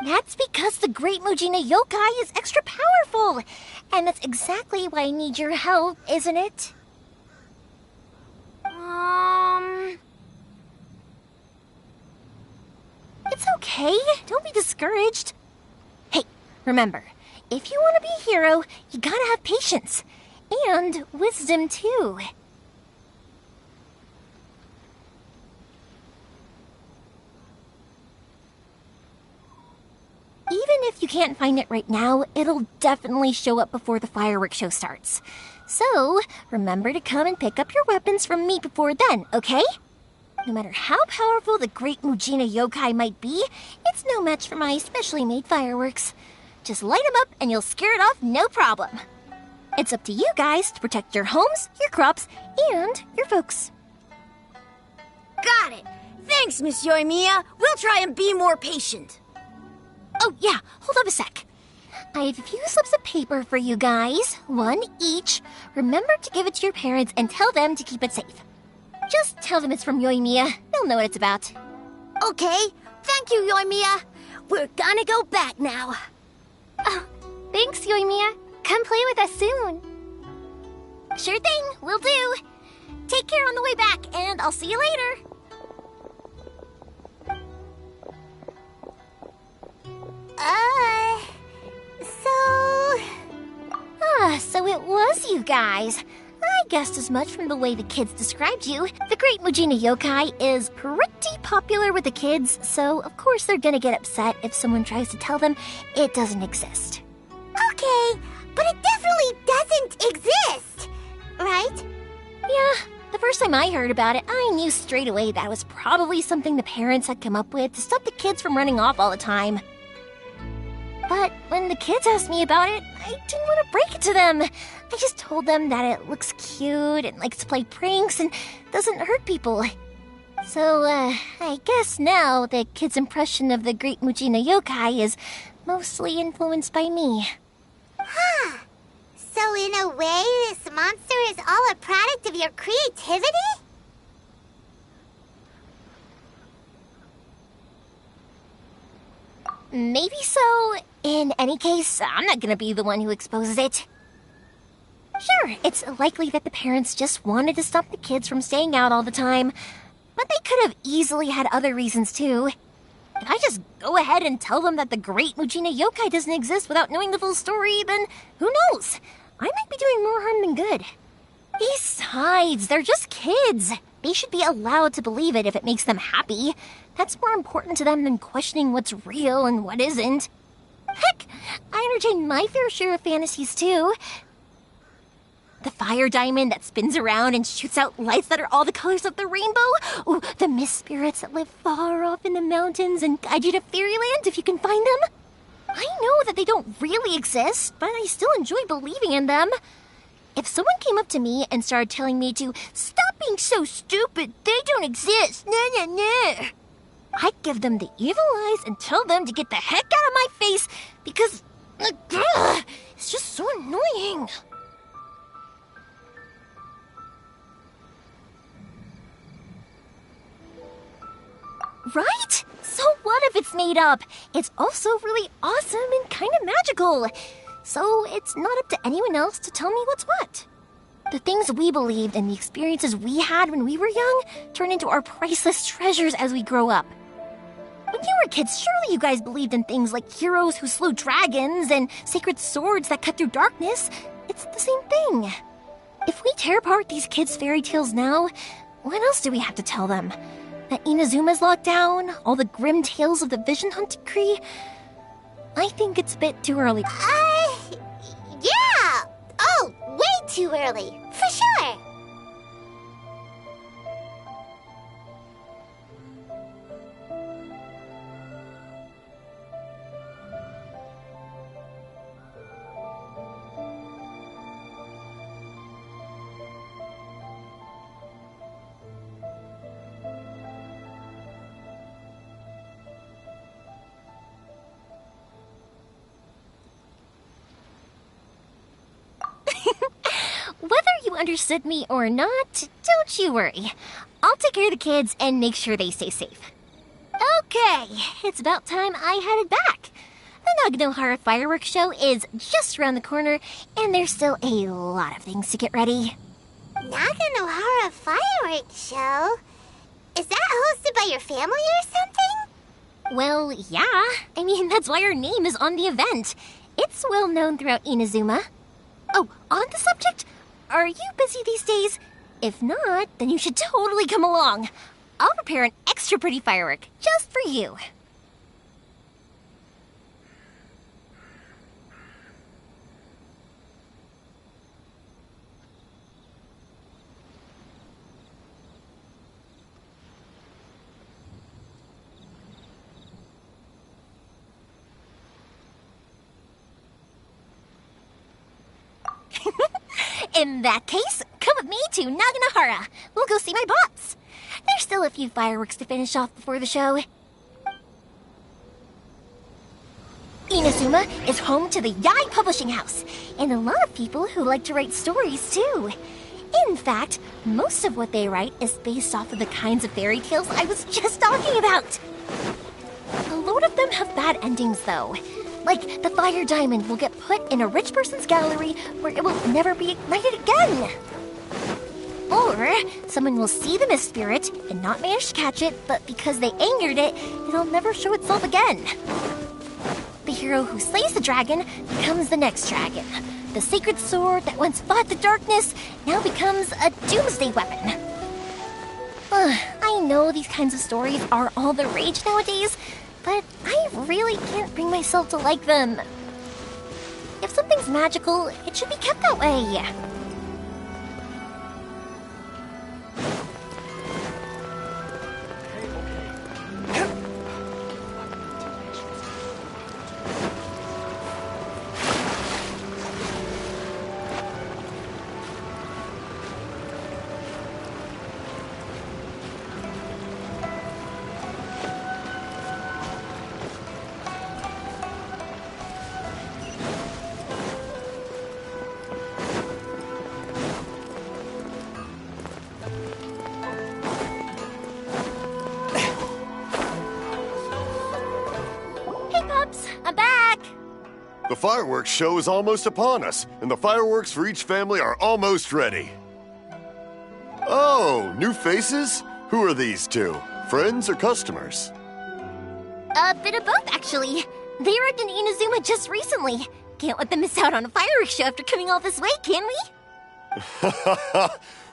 That's because the Great Mujina Yokai is extra powerful. And that's exactly why I need your help, isn't it? It's okay. Don't be discouraged. Hey, remember, if you want to be a hero, you gotta have patience. And wisdom, too. Even if you can't find it right now, it'll definitely show up before the fireworks show starts. So, remember to come and pick up your weapons from me before then, okay? No matter how powerful the Great Mujina Yokai might be, it's no match for my specially made fireworks. Just light them up and you'll scare it off no problem. It's up to you guys to protect your homes, your crops, and your folks. Got it! Thanks, Miss Yoimiya. We'll try and be more patient. Oh, yeah, hold up a sec. I have a few slips of paper for you guys, one each. Remember to give it to your parents and tell them to keep it safe. Just tell them it's from Yoimiya. They'll know what it's about. Okay, thank you, Yoimiya. We're gonna go back now. Oh, thanks, Yoimiya. Come play with us soon. Sure thing, will do. Take care on the way back, and I'll see you later. So it was you guys. I guessed as much from the way the kids described you. The Great Mujina Yokai is pretty popular with the kids, so of course they're gonna get upset if someone tries to tell them it doesn't exist. Okay, but it definitely doesn't exist, right? Yeah, the first time I heard about it, I knew straight away that was probably something the parents had come up with to stop the kids from running off all the time. But when the kids asked me about it, I didn't want to break it to them. I just told them that it looks cute and likes to play pranks and doesn't hurt people. So, I guess now the kids' impression of the Great Mujina Yokai is mostly influenced by me. Huh. So in a way, this monster is all a product of your creativity? Maybe so. In any case, I'm not gonna be the one who exposes it. Sure, it's likely that the parents just wanted to stop the kids from staying out all the time, but they could have easily had other reasons too. If I just go ahead and tell them that the Great Mujina Yokai doesn't exist without knowing the full story, then who knows? I might be doing more harm than good. Besides, they're just kids. They should be allowed to believe it if it makes them happy. That's more important to them than questioning what's real and what isn't. Heck, I entertain my fair share of fantasies too. The fire diamond that spins around and shoots out lights that are all the colors of the rainbow. Ooh, the mist spirits that live far off in the mountains and guide you to fairyland if you can find them. I know that they don't really exist, but I still enjoy believing in them. If someone came up to me and started telling me to stop being so stupid, they don't exist, nah. I'd give them the evil eyes and tell them to get the heck out of my face because it's just so annoying. Right? So what if it's made up? It's also really awesome and kind of magical. So it's not up to anyone else to tell me what's what. The things we believed and the experiences we had when we were young turn into our priceless treasures as we grow up. When you were kids, surely you guys believed in things like heroes who slew dragons and sacred swords that cut through darkness. It's the same thing. If we tear apart these kids' fairy tales now, what else do we have to tell them? That Inazuma's locked down? All the grim tales of the Vision Hunt Decree? I think it's a bit too early. Yeah! Oh, way too early, for sure! Whether you understood me or not, don't you worry. I'll take care of the kids and make sure they stay safe. Okay, it's about time I headed back. The Naganohara fireworks show is just around the corner, and there's still a lot of things to get ready. Naganohara fireworks show? Is that hosted by your family or something? Well, yeah. I mean, that's why our name is on the event. It's well known throughout Inazuma. Oh, on the subject, are you busy these days? If not, then you should totally come along. I'll prepare an extra pretty firework just for you. In that case, come with me to Naganohara. We'll go see my bots. There's still a few fireworks to finish off before the show. Inazuma is home to the Yai Publishing House, and a lot of people who like to write stories too. In fact, most of what they write is based off of the kinds of fairy tales I was just talking about. A load of them have bad endings though. Like, the fire diamond will get put in a rich person's gallery where it will never be ignited again. Or, someone will see the mist spirit and not manage to catch it, but because they angered it, it'll never show itself again. The hero who slays the dragon becomes the next dragon. The sacred sword that once fought the darkness now becomes a doomsday weapon. I know these kinds of stories are all the rage nowadays, but I really can't bring myself to like them. If something's magical, it should be kept that way. I'm back! The fireworks show is almost upon us, and the fireworks for each family are almost ready. Oh, new faces? Who are these two? Friends or customers? A bit of both, actually. They arrived in Inazuma just recently. Can't let them miss out on a fireworks show after coming all this way, can we?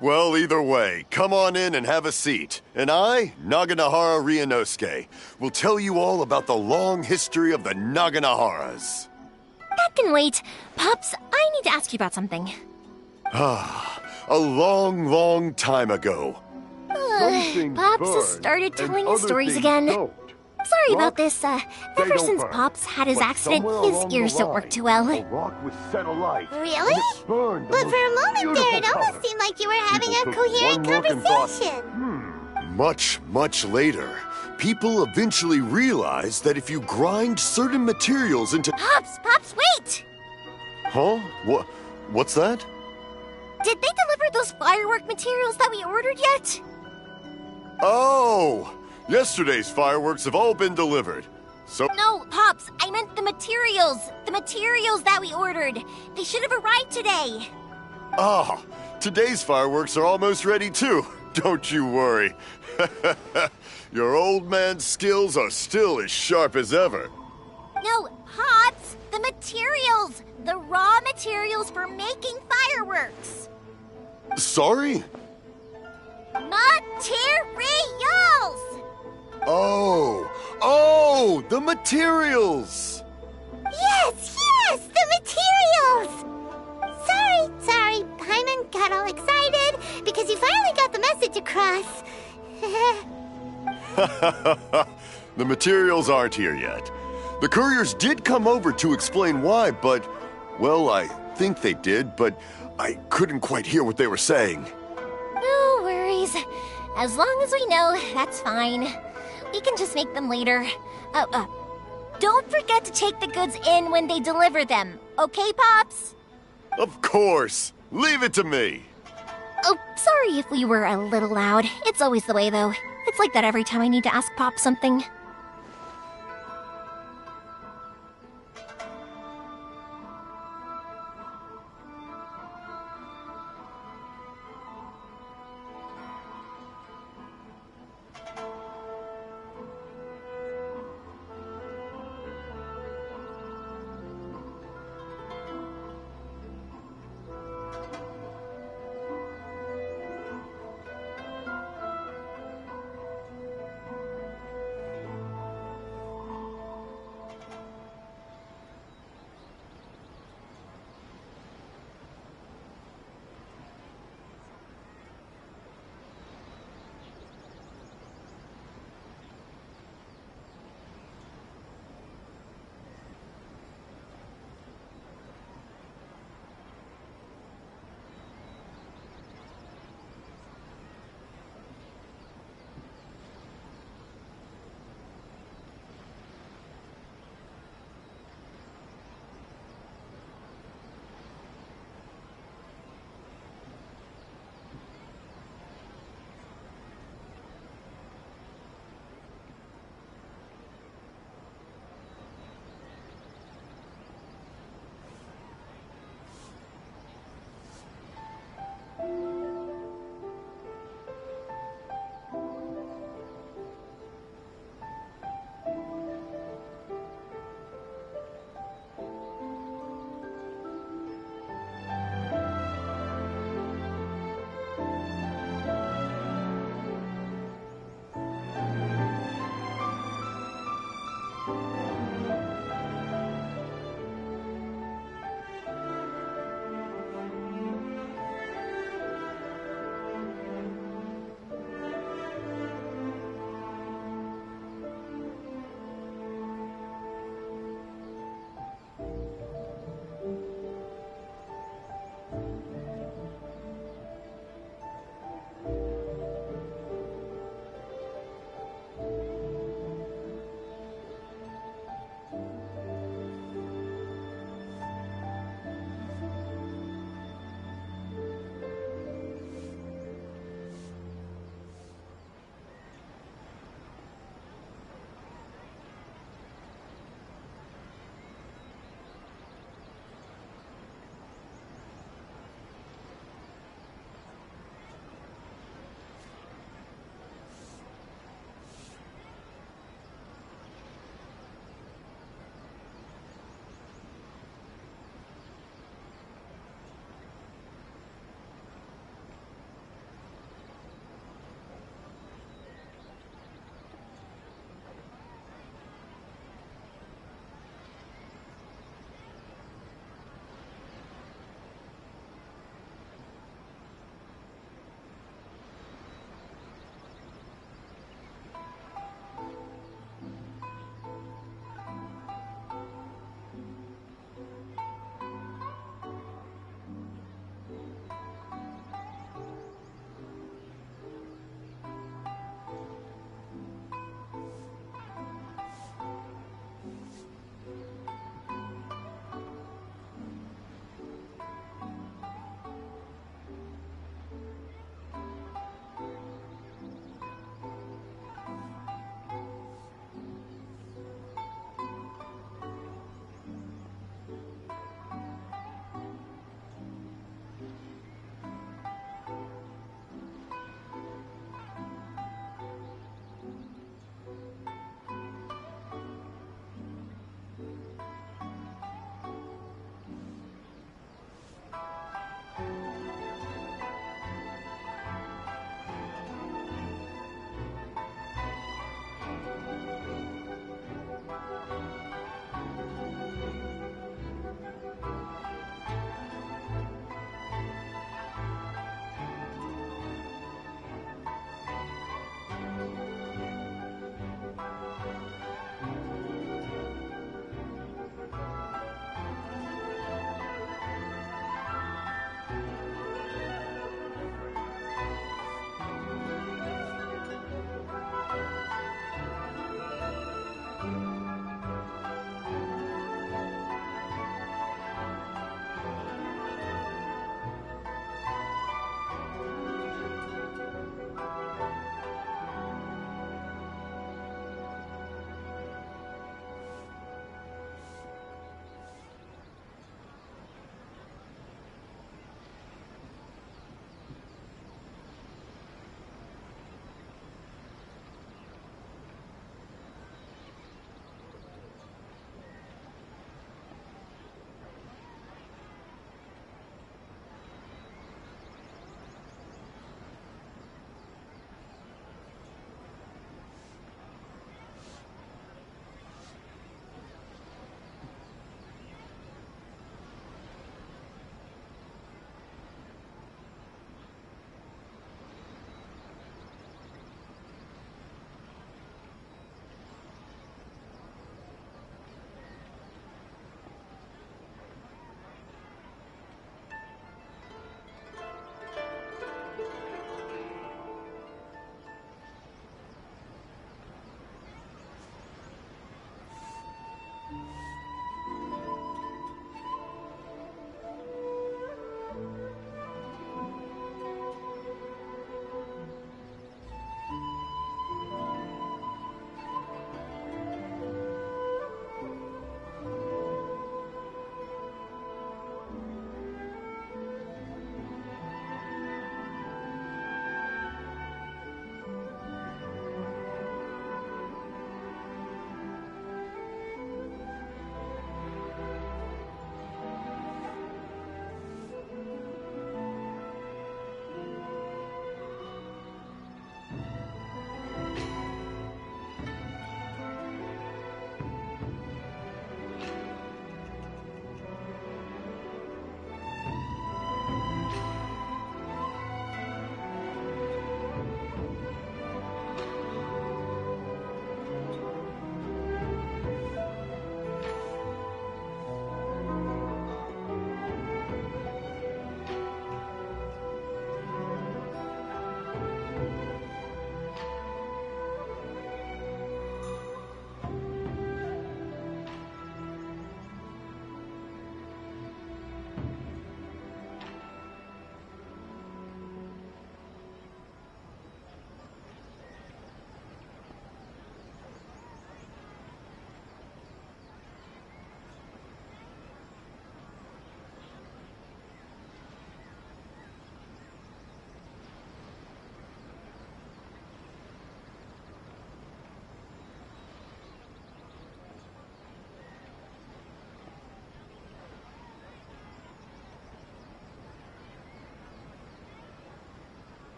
Well, either way, come on in and have a seat. And I, Naganohara Ryunosuke, will tell you all about the long history of the Naganoharas. That can wait. Pops, I need to ask you about something. A long, long time ago. Pops has started telling his stories again. Sorry about this. Ever since Pops had his accident, his ears don't work too well. Really? But for a moment there, it almost seemed like you were having a coherent conversation. Much, much later, people eventually realized that if you grind certain materials into... Pops, wait! Huh? What's that? Did they deliver those firework materials that we ordered yet? Oh! Yesterday's fireworks have all been delivered. So... No, Pops, I meant the materials. The materials that we ordered. They should have arrived today. Ah, today's fireworks are almost ready too. Don't you worry. Your old man's skills are still as sharp as ever. No, Pops, the materials. The raw materials for making fireworks. Sorry? Materials! Oh, the materials! Yes, the materials! Sorry, Paimon got all excited because you finally got the message across. The materials aren't here yet. The couriers did come over to explain why, but, well, I think they did, but I couldn't quite hear what they were saying. No worries. As long as we know, that's fine. We can just make them later. Don't forget to take the goods in when they deliver them. Okay, Pops? Of course. Leave it to me. Oh, sorry if we were a little loud. It's always the way, though. It's like that every time I need to ask Pop something.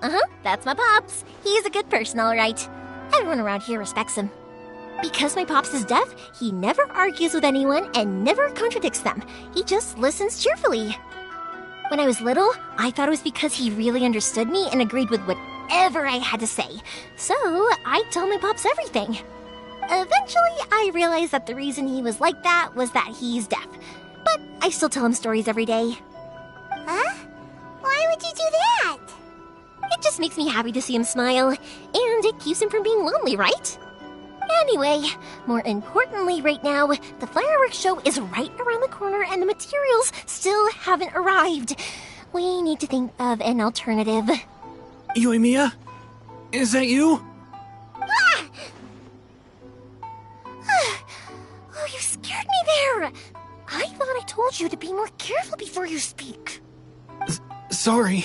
Uh-huh, that's my pops. He's a good person, all right. Everyone around here respects him. Because my pops is deaf, he never argues with anyone and never contradicts them. He just listens cheerfully. When I was little, I thought it was because he really understood me and agreed with whatever I had to say. So, I told my pops everything. Eventually, I realized that the reason he was like that was that he's deaf. But I still tell him stories every day. Huh? Why would you do that? It just makes me happy to see him smile, and it keeps him from being lonely, right? Anyway, more importantly right now, the fireworks show is right around the corner and the materials still haven't arrived. We need to think of an alternative. Yoimiya? Is that you? Ah! Oh, you scared me there! I thought I told you to be more careful before you speak. Sorry.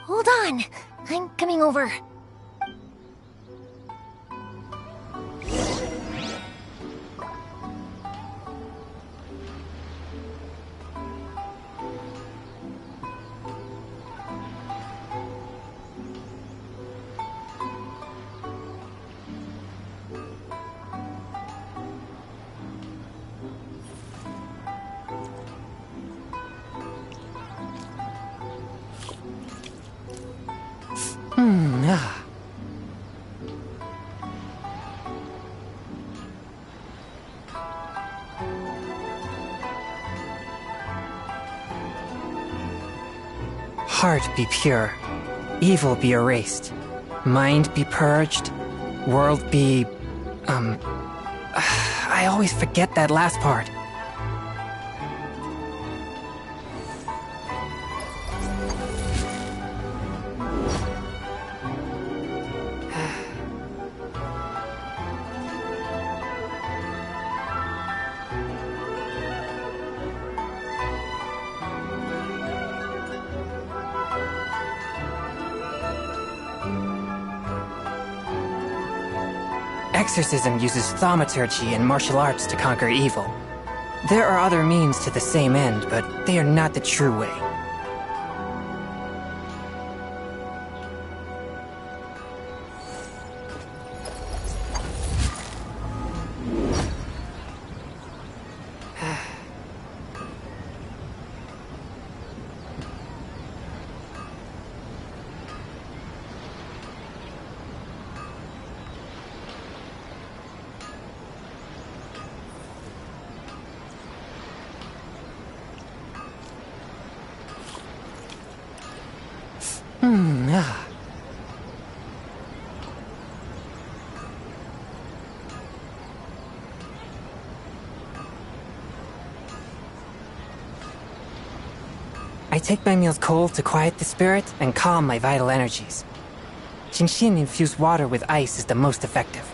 Hold on, I'm coming over. Heart be pure, evil be erased, mind be purged, world be... I always forget that last part. Exorcism uses thaumaturgy and martial arts to conquer evil. There are other means to the same end, but they are not the true way. I take my meals cold to quiet the spirit and calm my vital energies. Genshin infused water with ice is the most effective.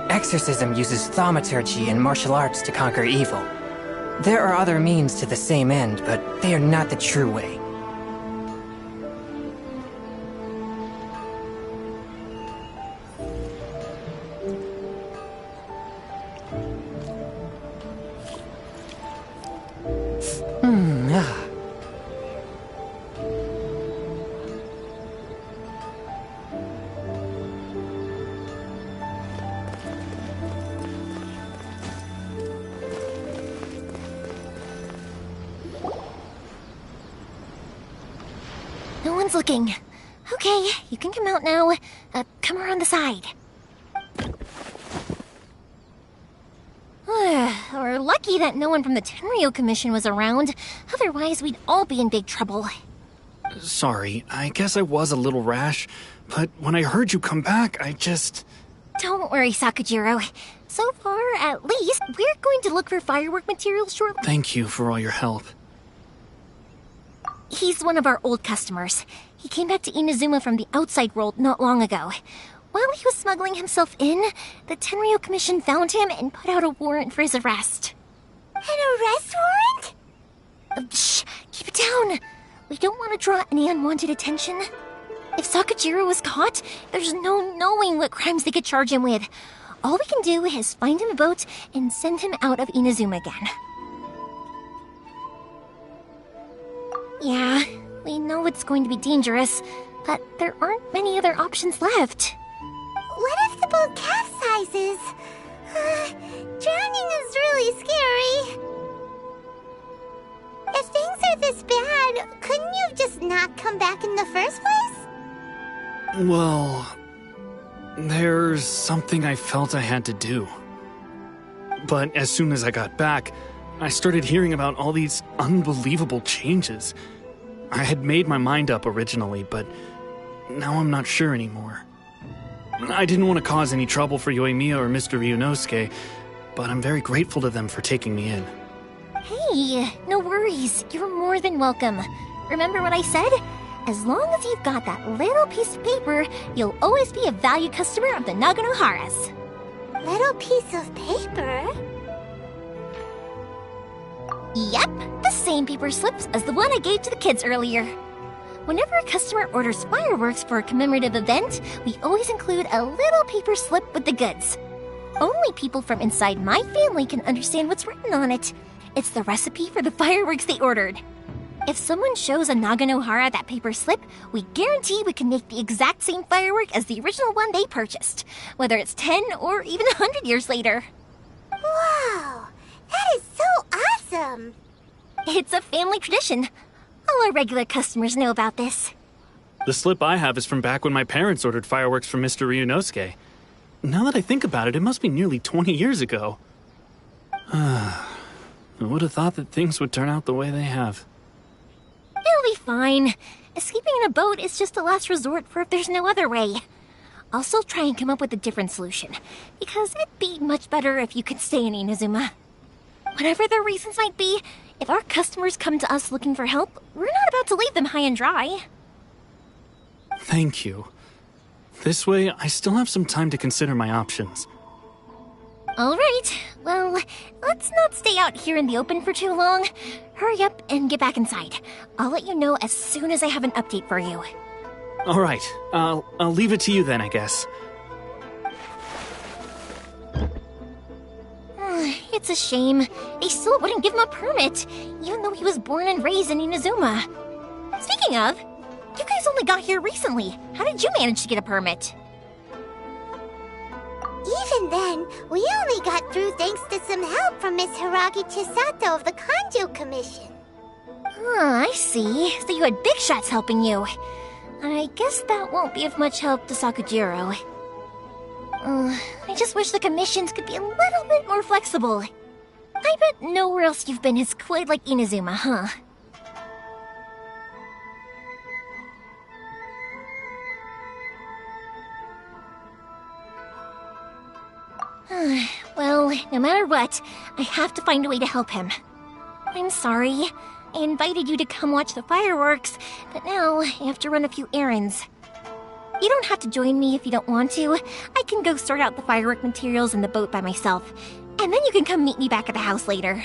Exorcism uses thaumaturgy and martial arts to conquer evil. There are other means to the same end, but they are not the true way. No one's looking. Okay, you can come out now. Come around the side. We're lucky that no one from the Tenryo Commission was around. Otherwise, we'd all be in big trouble. Sorry, I guess I was a little rash, but when I heard you come back, I just... Don't worry, Sakujiro. So far, at least, we're going to look for firework materials shortly. Thank you for all your help. He's one of our old customers. He came back to Inazuma from the outside world not long ago. While he was smuggling himself in, the Tenryo Commission found him and put out a warrant for his arrest. An arrest warrant? Shh! Keep it down! We don't want to draw any unwanted attention. If Sakajiro was caught, there's no knowing what crimes they could charge him with. All we can do is find him a boat and send him out of Inazuma again. Yeah, we know it's going to be dangerous, but there aren't many other options left. What if the boat capsizes? Drowning is really scary. If things are this bad, couldn't you have just not come back in the first place? Well, there's something I felt I had to do. But as soon as I got back, I started hearing about all these unbelievable changes. I had made my mind up originally, but now I'm not sure anymore. I didn't want to cause any trouble for Yoimiya or Mr. Ryunosuke, but I'm very grateful to them for taking me in. Hey, no worries. You're more than welcome. Remember what I said? As long as you've got that little piece of paper, you'll always be a valued customer of the Naganoharas. Little piece of paper? Yep, the same paper slips as the one I gave to the kids earlier. Whenever a customer orders fireworks for a commemorative event, we always include a little paper slip with the goods. Only people from inside my family can understand what's written on it. It's the recipe for the fireworks they ordered. If someone shows a Naganohara that paper slip, we guarantee we can make the exact same firework as the original one they purchased, whether it's 10 or even 100 years later. Wow, that is so awesome! It's a family tradition. All our regular customers know about this. The slip I have is from back when my parents ordered fireworks from Mr. Ryunosuke. Now that I think about it, it must be nearly 20 years ago. I would have thought that things would turn out the way they have. It'll be fine. Escaping in a boat is just a last resort for if there's no other way. I'll still try and come up with a different solution, because it'd be much better if you could stay in Inazuma. Whatever their reasons might be, if our customers come to us looking for help, we're not about to leave them high and dry. Thank you. This way, I still have some time to consider my options. All right. Well, let's not stay out here in the open for too long. Hurry up and get back inside. I'll let you know as soon as I have an update for you. All right. I'll leave it to you then, I guess. It's a shame. They still wouldn't give him a permit, even though he was born and raised in Inazuma. Speaking of, you guys only got here recently. How did you manage to get a permit? Even then, we only got through thanks to some help from Miss Hiragi Chisato of the Kanjo Commission. I see. So you had big shots helping you. I guess that won't be of much help to Sakajiro. I just wish the commissions could be a little bit more flexible. I bet nowhere else you've been is quite like Inazuma, huh? Well, no matter what, I have to find a way to help him. I'm sorry. I invited you to come watch the fireworks, but now I have to run a few errands. You don't have to join me if you don't want to. I can go sort out the firework materials in the boat by myself, and then you can come meet me back at the house later.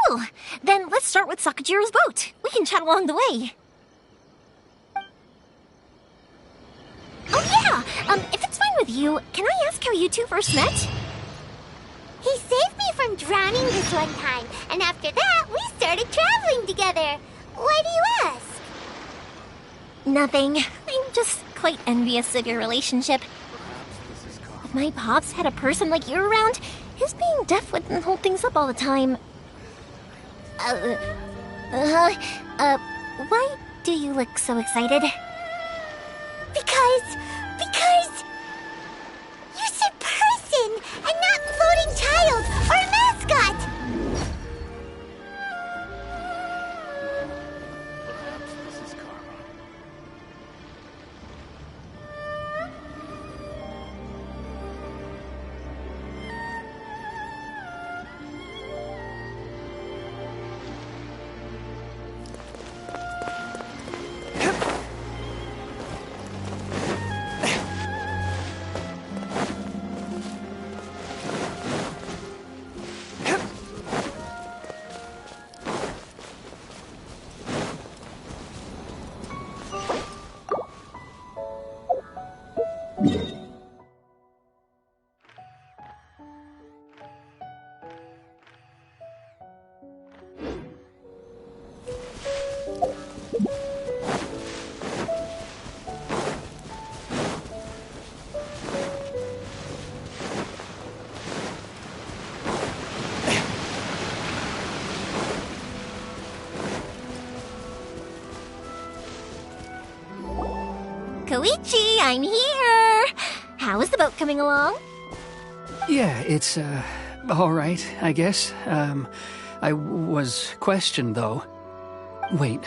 Cool. Then let's start with Sakajiro's boat. We can chat along the way. Oh yeah! If it's fine with you, can I ask how you two first met? He saved me from drowning this one time, and after that, we started traveling together. Why do you ask? Nothing. I'm just quite envious of your relationship. If my pops had a person like you around, his being deaf wouldn't hold things up all the time. Why do you look so excited? Because you said person and not floating child or mascot. Koichi, I'm here! How is the boat coming along? Yeah, it's, alright, I guess. I was questioned, though. Wait,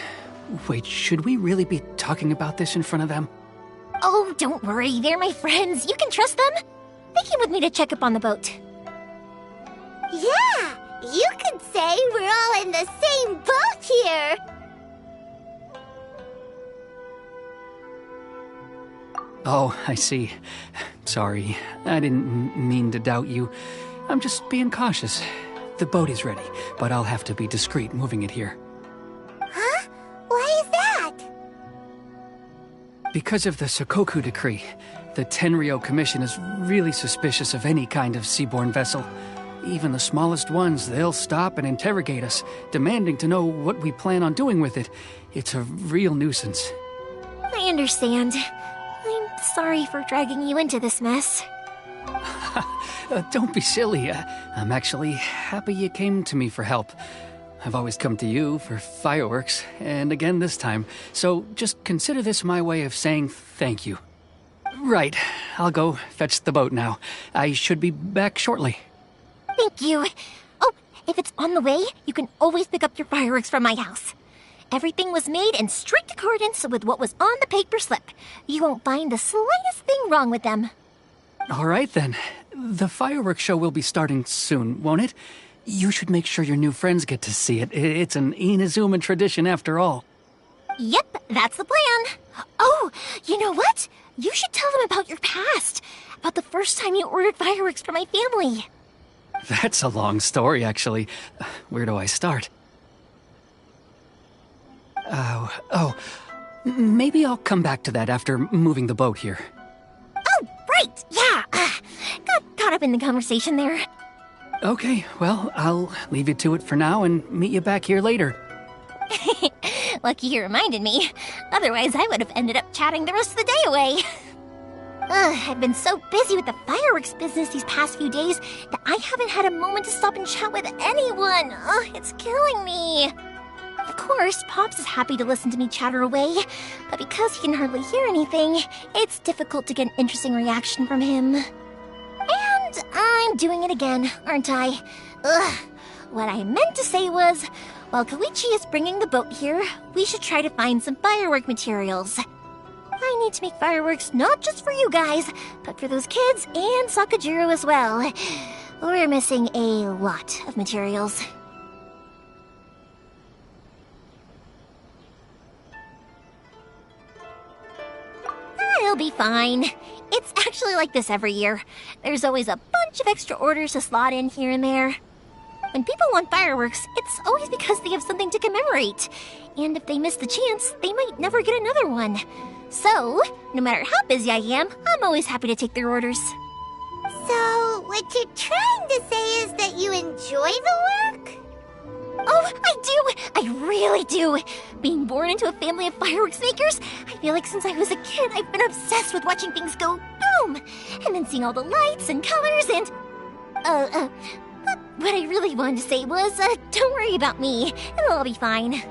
should we really be talking about this in front of them? Oh, don't worry, they're my friends. You can trust them. They came with me to check up on the boat. Yeah, you could say we're all in the same boat here. Oh, I see. Sorry, I didn't mean to doubt you. I'm just being cautious. The boat is ready, but I'll have to be discreet moving it here. Huh? Why is that? Because of the Sokoku Decree, the Tenryo Commission is really suspicious of any kind of seaborne vessel. Even the smallest ones, they'll stop and interrogate us, demanding to know what we plan on doing with it. It's a real nuisance. I understand. I'm sorry for dragging you into this mess. Don't be silly. I'm actually happy you came to me for help. I've always come to you for fireworks, and again this time, so just consider this my way of saying thank you. Right, I'll go fetch the boat now. I should be back shortly. Thank you. Oh, if it's on the way, you can always pick up your fireworks from my house. Everything was made in strict accordance with what was on the paper slip. You won't find the slightest thing wrong with them. All right, then. The fireworks show will be starting soon, won't it? You should make sure your new friends get to see it. It's an Inazuma tradition after all. Yep, that's the plan. Oh, you know what? You should tell them about your past. About the first time you ordered fireworks for my family. That's a long story, actually. Where do I start? Maybe I'll come back to that after moving the boat here. Oh, right, yeah. Got caught up in the conversation there. Okay, well, I'll leave you to it for now and meet you back here later. Lucky you reminded me. Otherwise, I would have ended up chatting the rest of the day away. I've been so busy with the fireworks business these past few days that I haven't had a moment to stop and chat with anyone. It's killing me. Of course, Pops is happy to listen to me chatter away, but because he can hardly hear anything, it's difficult to get an interesting reaction from him. And I'm doing it again, aren't I? What I meant to say was, while Koichi is bringing the boat here, we should try to find some firework materials. I need to make fireworks not just for you guys, but for those kids and Sakajiro as well. We're missing a lot of materials. It'll be fine. It's actually like this every year. There's always a bunch of extra orders to slot in here and there. When people want fireworks, it's always because they have something to commemorate. And if they miss the chance, they might never get another one. So, no matter how busy I am, I'm always happy to take their orders. So, what you're trying to say is that you enjoy the work? Oh, I do! I really do! Being born into a family of fireworks makers, I feel like since I was a kid, I've been obsessed with watching things go boom! And then seeing all the lights and colors and... But what I really wanted to say was, don't worry about me. It'll all be fine.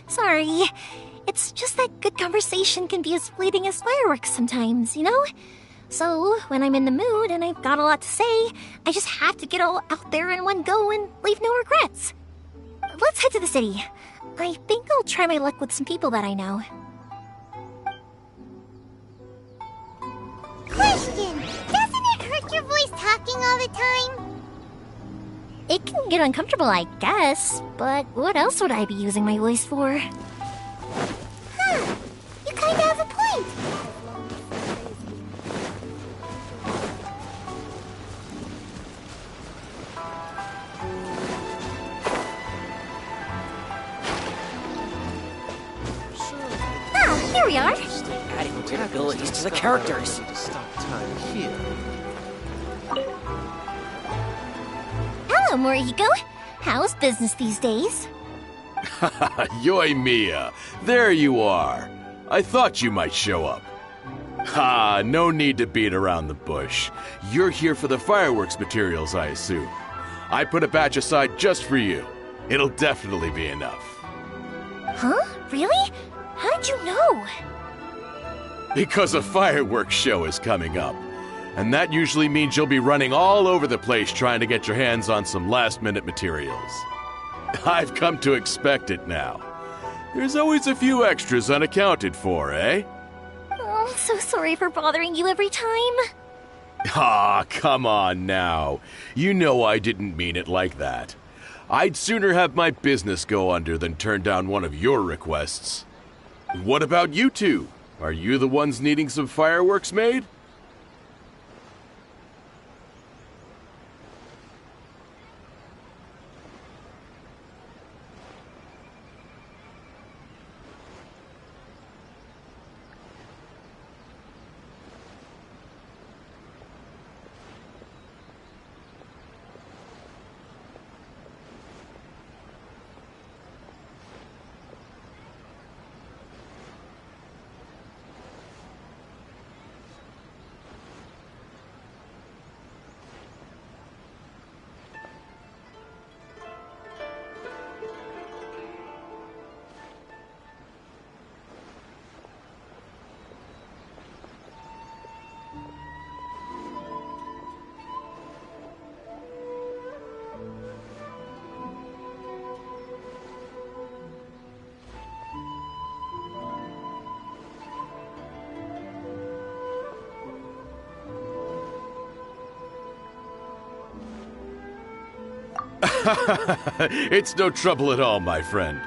Sorry. It's just that good conversation can be as fleeting as fireworks sometimes, you know? So, when I'm in the mood and I've got a lot to say, I just have to get all out there in one go and leave no regrets. Let's head to the city. I think I'll try my luck with some people that I know. Question! Doesn't it hurt your voice talking all the time? It can get uncomfortable, I guess, but what else would I be using my voice for? Huh. You kinda have a point. Ah, here we are. Adding weird abilities to the characters. Hello, Morihiko. How's business these days? Yoi Mia, there you are. I thought you might show up. Ha, no need to beat around the bush. You're here for the fireworks materials, I assume. I put a batch aside just for you. It'll definitely be enough. Huh? Really? How did you know? Because a fireworks show is coming up. And that usually means you'll be running all over the place trying to get your hands on some last-minute materials. I've come to expect it now. There's always a few extras unaccounted for, eh? Oh, I'm so sorry for bothering you every time. Ah, come on now. You know I didn't mean it like that. I'd sooner have my business go under than turn down one of your requests. What about you two? Are you the ones needing some fireworks made? It's no trouble at all, my friend.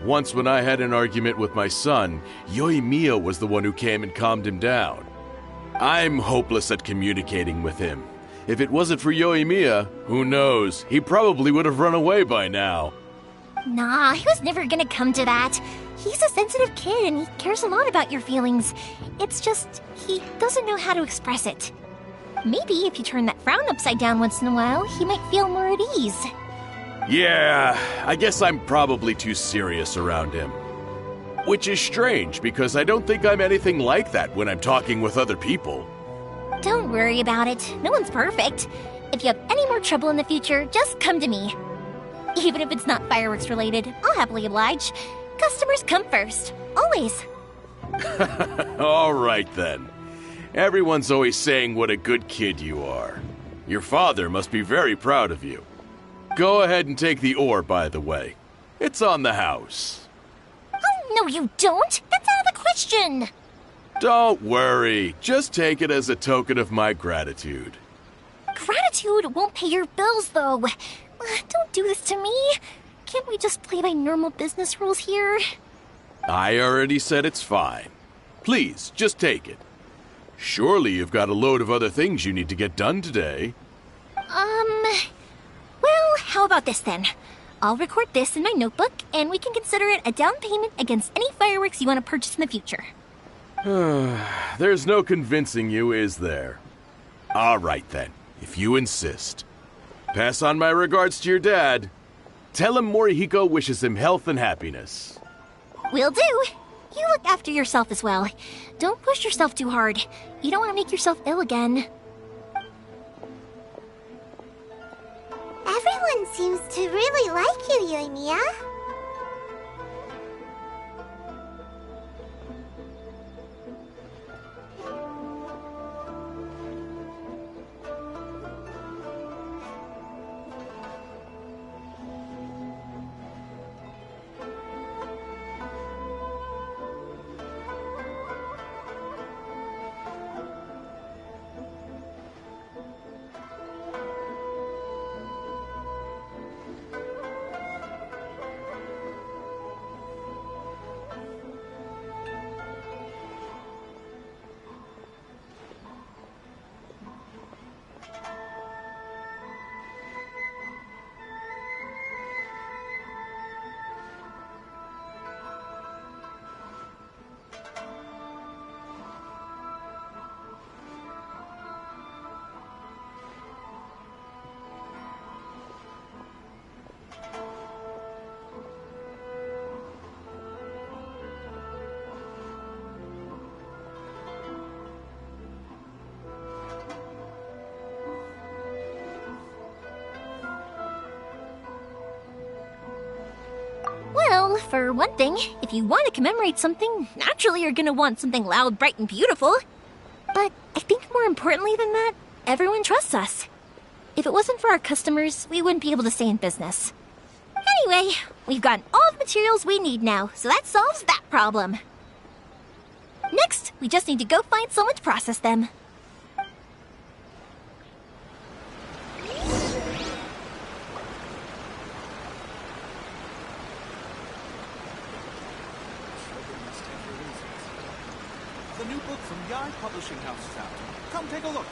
Once when I had an argument with my son, Yoimiya was the one who came and calmed him down. I'm hopeless at communicating with him. If it wasn't for Yoimiya, who knows? He probably would have run away by now. Nah, he was never gonna come to that. He's a sensitive kid and he cares a lot about your feelings. It's just, he doesn't know how to express it. Maybe if you turn that frown upside down once in a while, he might feel more at ease. Yeah, I guess I'm probably too serious around him. Which is strange, because I don't think I'm anything like that when I'm talking with other people. Don't worry about it. No one's perfect. If you have any more trouble in the future, just come to me. Even if it's not fireworks related, I'll happily oblige. Customers come first. Always. All right, then. Everyone's always saying what a good kid you are. Your father must be very proud of you. Go ahead and take the ore, by the way. It's on the house. Oh, no you don't! That's out of the question! Don't worry. Just take it as a token of my gratitude. Gratitude won't pay your bills, though. Don't do this to me. Can't we just play by normal business rules here? I already said it's fine. Please, just take it. Surely you've got a load of other things you need to get done today. Well, how about this then? I'll record this in my notebook, and we can consider it a down payment against any fireworks you want to purchase in the future. There's no convincing you, is there? All right then, if you insist. Pass on my regards to your dad. Tell him Morihiko wishes him health and happiness. Will do. You look after yourself as well. Don't push yourself too hard. You don't want to make yourself ill again. Everyone seems to really like you, Yoimiya. Well, for one thing, if you want to commemorate something, naturally you're gonna want something loud, bright, and beautiful. But I think more importantly than that, everyone trusts us. If it wasn't for our customers, we wouldn't be able to stay in business. Anyway, we've gotten all the materials we need now, so that solves that problem. Next, we just need to go find someone to process them. The new book from Yard Publishing House is out. Come take a look.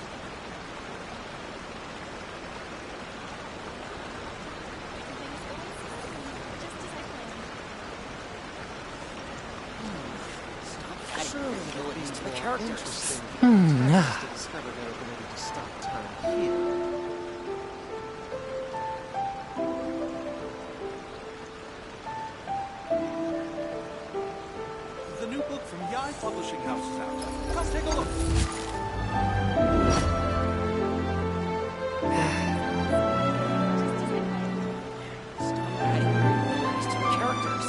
Adding abilities to the characters. The new book from Yard Publishing House is out. Come take a look. Stop adding abilities to the characters.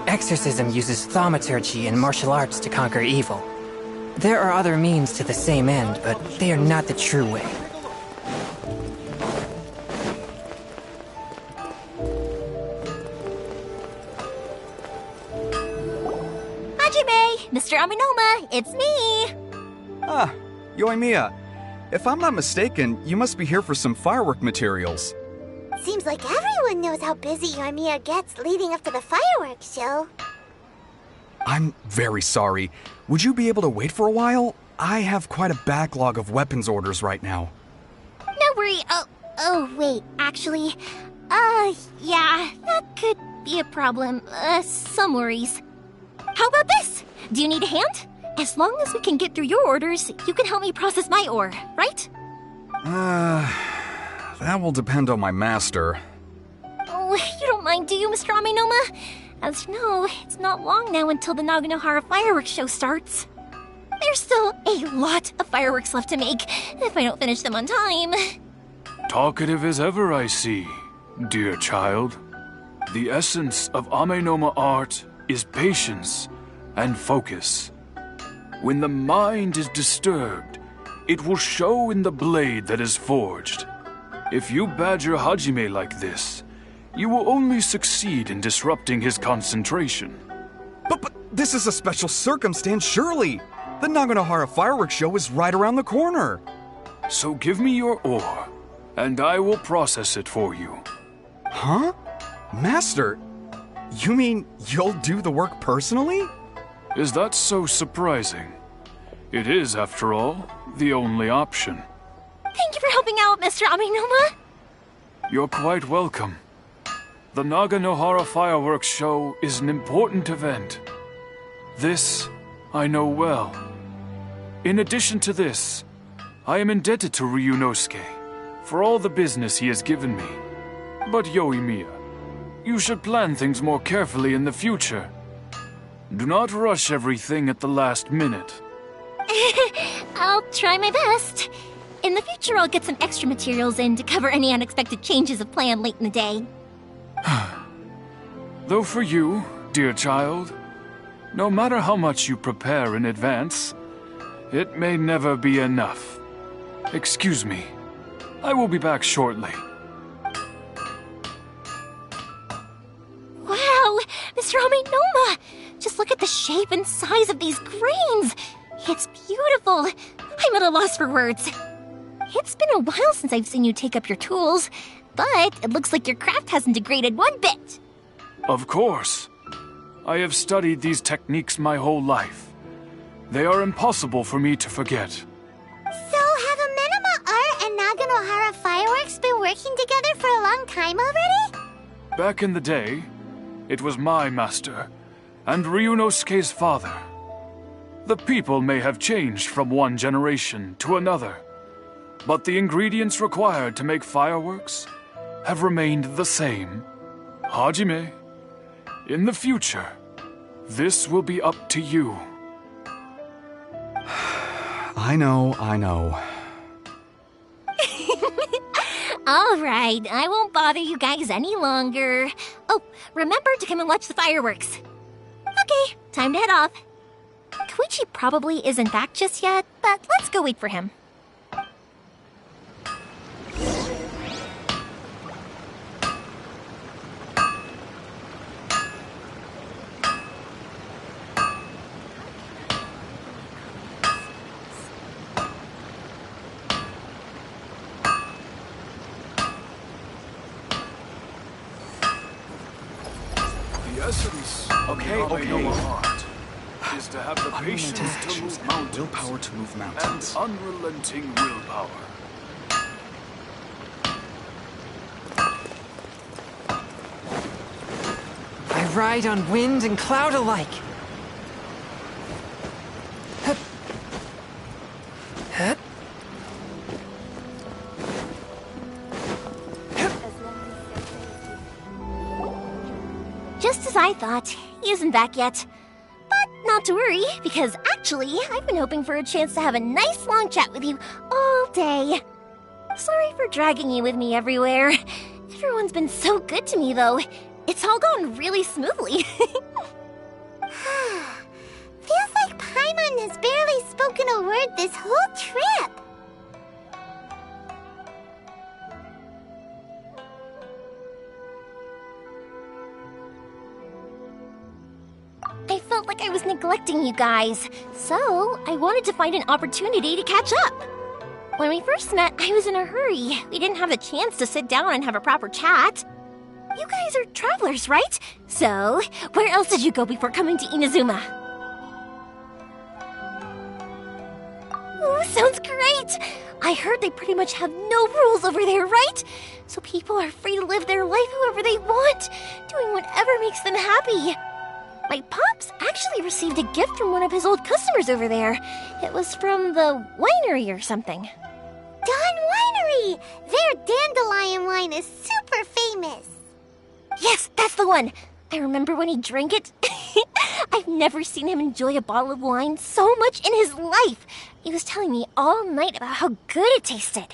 Exorcism uses thaumaturgy and martial arts to conquer evil. There are other means to the same end, but they are not the true way. Mr. Aminoma, it's me! Ah, Yoimiya. If I'm not mistaken, you must be here for some firework materials. Seems like everyone knows how busy Yoimiya gets leading up to the fireworks show. I'm very sorry. Would you be able to wait for a while? I have quite a backlog of weapons orders right now. No worry. Oh, wait, actually, yeah, that could be a problem. Some worries. How about this? Do you need a hand? As long as we can get through your orders, you can help me process my ore, right? That will depend on my master. Oh, you don't mind, do you, Mr. Aminoma? As you know, it's not long now until the Naganohara fireworks show starts. There's still a lot of fireworks left to make, if I don't finish them on time. Talkative as ever, I see, dear child. The essence of Amenoma art is patience and focus. When the mind is disturbed, it will show in the blade that is forged. If you badger Hajime like this, you will only succeed in disrupting his concentration. But this is a special circumstance, surely. The Naganohara fireworks show is right around the corner. So give me your ore, and I will process it for you. Huh? Master, you mean you'll do the work personally? Is that so surprising? It is, after all, the only option. Thank you for helping out, Mr. Aminoma. You're quite welcome. The Naganohara fireworks show is an important event. This I know well. In addition to this, I am indebted to Ryunosuke for all the business he has given me. But Yoimiya, you should plan things more carefully in the future. Do not rush everything at the last minute. I'll try my best. In the future, I'll get some extra materials in to cover any unexpected changes of plan late in the day. Though for you, dear child, no matter how much you prepare in advance, it may never be enough. Excuse me. I will be back shortly. Wow, Mr. Aminoma! Just look at the shape and size of these grains! It's beautiful! I'm at a loss for words. It's been a while since I've seen you take up your tools, but it looks like your craft hasn't degraded one bit. Of course. I have studied these techniques my whole life. They are impossible for me to forget. So, have Amenoma Art and Naganohara Fireworks been working together for a long time already? Back in the day, it was my master, and Ryunosuke's father. The people may have changed from one generation to another, but the ingredients required to make fireworks have remained the same. Hajime, in the future, this will be up to you. I know. All right, I won't bother you guys any longer. Oh, remember to come and watch the fireworks. Okay, time to head off. Koichi probably isn't back just yet, but let's go wait for him. The essence of Amenoma art is to have the patience to move mountains, willpower to move mountains, and unrelenting willpower. I ride on wind and cloud alike. Hup. Hup. Just as I thought, he isn't back yet. But not to worry, because actually, I've been hoping for a chance to have a nice long chat with you all day. Sorry for dragging you with me everywhere. Everyone's been so good to me, though. It's all gone really smoothly. Feels like Paimon has barely spoken a word this whole trip. I felt like I was was neglecting you guys, so I wanted to find an opportunity to catch up. When we first met, I was in a hurry. We didn't have the chance to sit down and have a proper chat. You guys are travelers, right? So, where else did you go before coming to Inazuma? Ooh, sounds great! I heard they pretty much have no rules over there, right? So people are free to live their life however they want, doing whatever makes them happy. My pops actually received a gift from one of his old customers over there. It was from the winery or something. Dawn Winery! Their dandelion wine is super famous. Yes, that's the one! I remember when he drank it. I've never seen him enjoy a bottle of wine so much in his life. He was telling me all night about how good it tasted.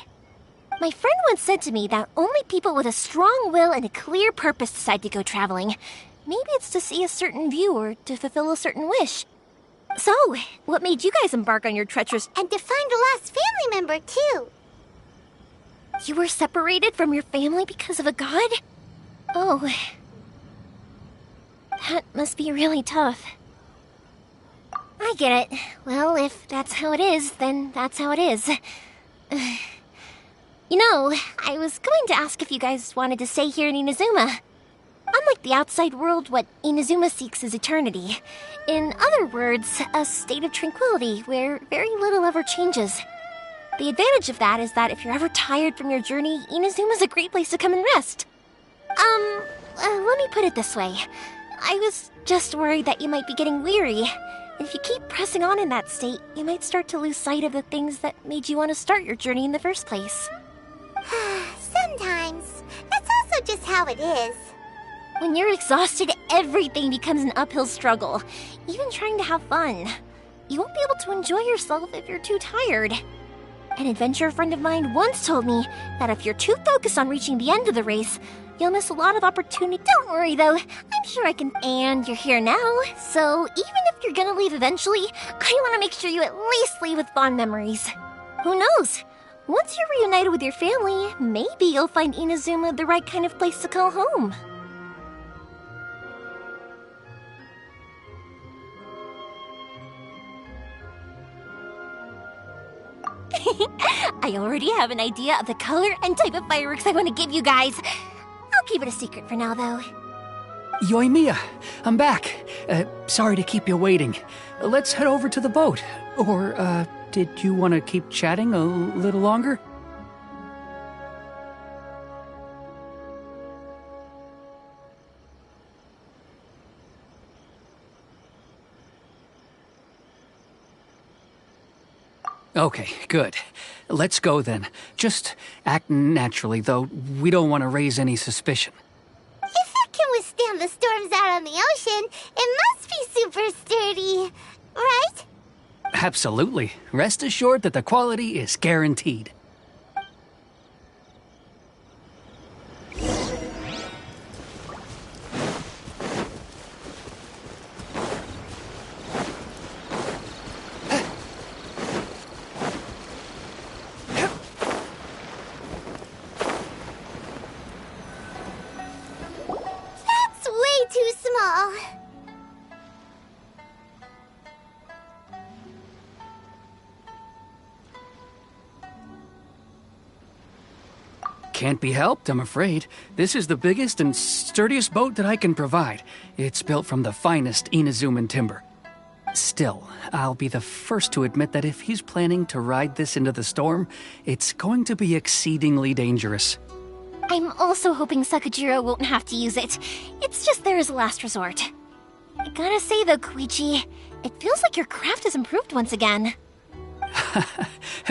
My friend once said to me that only people with a strong will and a clear purpose decide to go traveling. Maybe it's to see a certain view or to fulfill a certain wish. So, what made you guys embark on your treacherous... And to find a lost family member, too. You were separated from your family because of a god? Oh... That must be really tough. I get it. Well, if that's how it is, then that's how it is. You know, I was going to ask if you guys wanted to stay here in Inazuma. Unlike the outside world, what Inazuma seeks is eternity. In other words, a state of tranquility where very little ever changes. The advantage of that is that if you're ever tired from your journey, Inazuma's a great place to come and rest. Let me put it this way. I was just worried that you might be getting weary. And if you keep pressing on in that state, you might start to lose sight of the things that made you want to start your journey in the first place. Sometimes. That's also just how it is. When you're exhausted, everything becomes an uphill struggle. Even trying to have fun. You won't be able to enjoy yourself if you're too tired. An adventurer friend of mine once told me that if you're too focused on reaching the end of the race, you'll miss a lot of opportunity. Don't worry, though. I'm sure I can... And you're here now, so even if you're gonna leave eventually, I want to make sure you at least leave with fond memories. Who knows? Once you're reunited with your family, maybe you'll find Inazuma the right kind of place to call home. I already have an idea of the color and type of fireworks I want to give you guys. I'll keep it a secret for now, though. Yoimiya, I'm back. Sorry to keep you waiting. Let's head over to the boat. Or, did you want to keep chatting a little longer? Okay, good. Let's go then. Just act naturally, though we don't want to raise any suspicion. If it can withstand the storms out on the ocean, it must be super sturdy, right? Absolutely. Rest assured that the quality is guaranteed. Too small. Can't be helped, I'm afraid. This is the biggest and sturdiest boat that I can provide. It's built from the finest Inazuman timber. Still, I'll be the first to admit that if he's planning to ride this into the storm, it's going to be exceedingly dangerous. I'm also hoping Sakajiro won't have to use it. It's just there as a last resort. I gotta say though, Koichi, it feels like your craft has improved once again.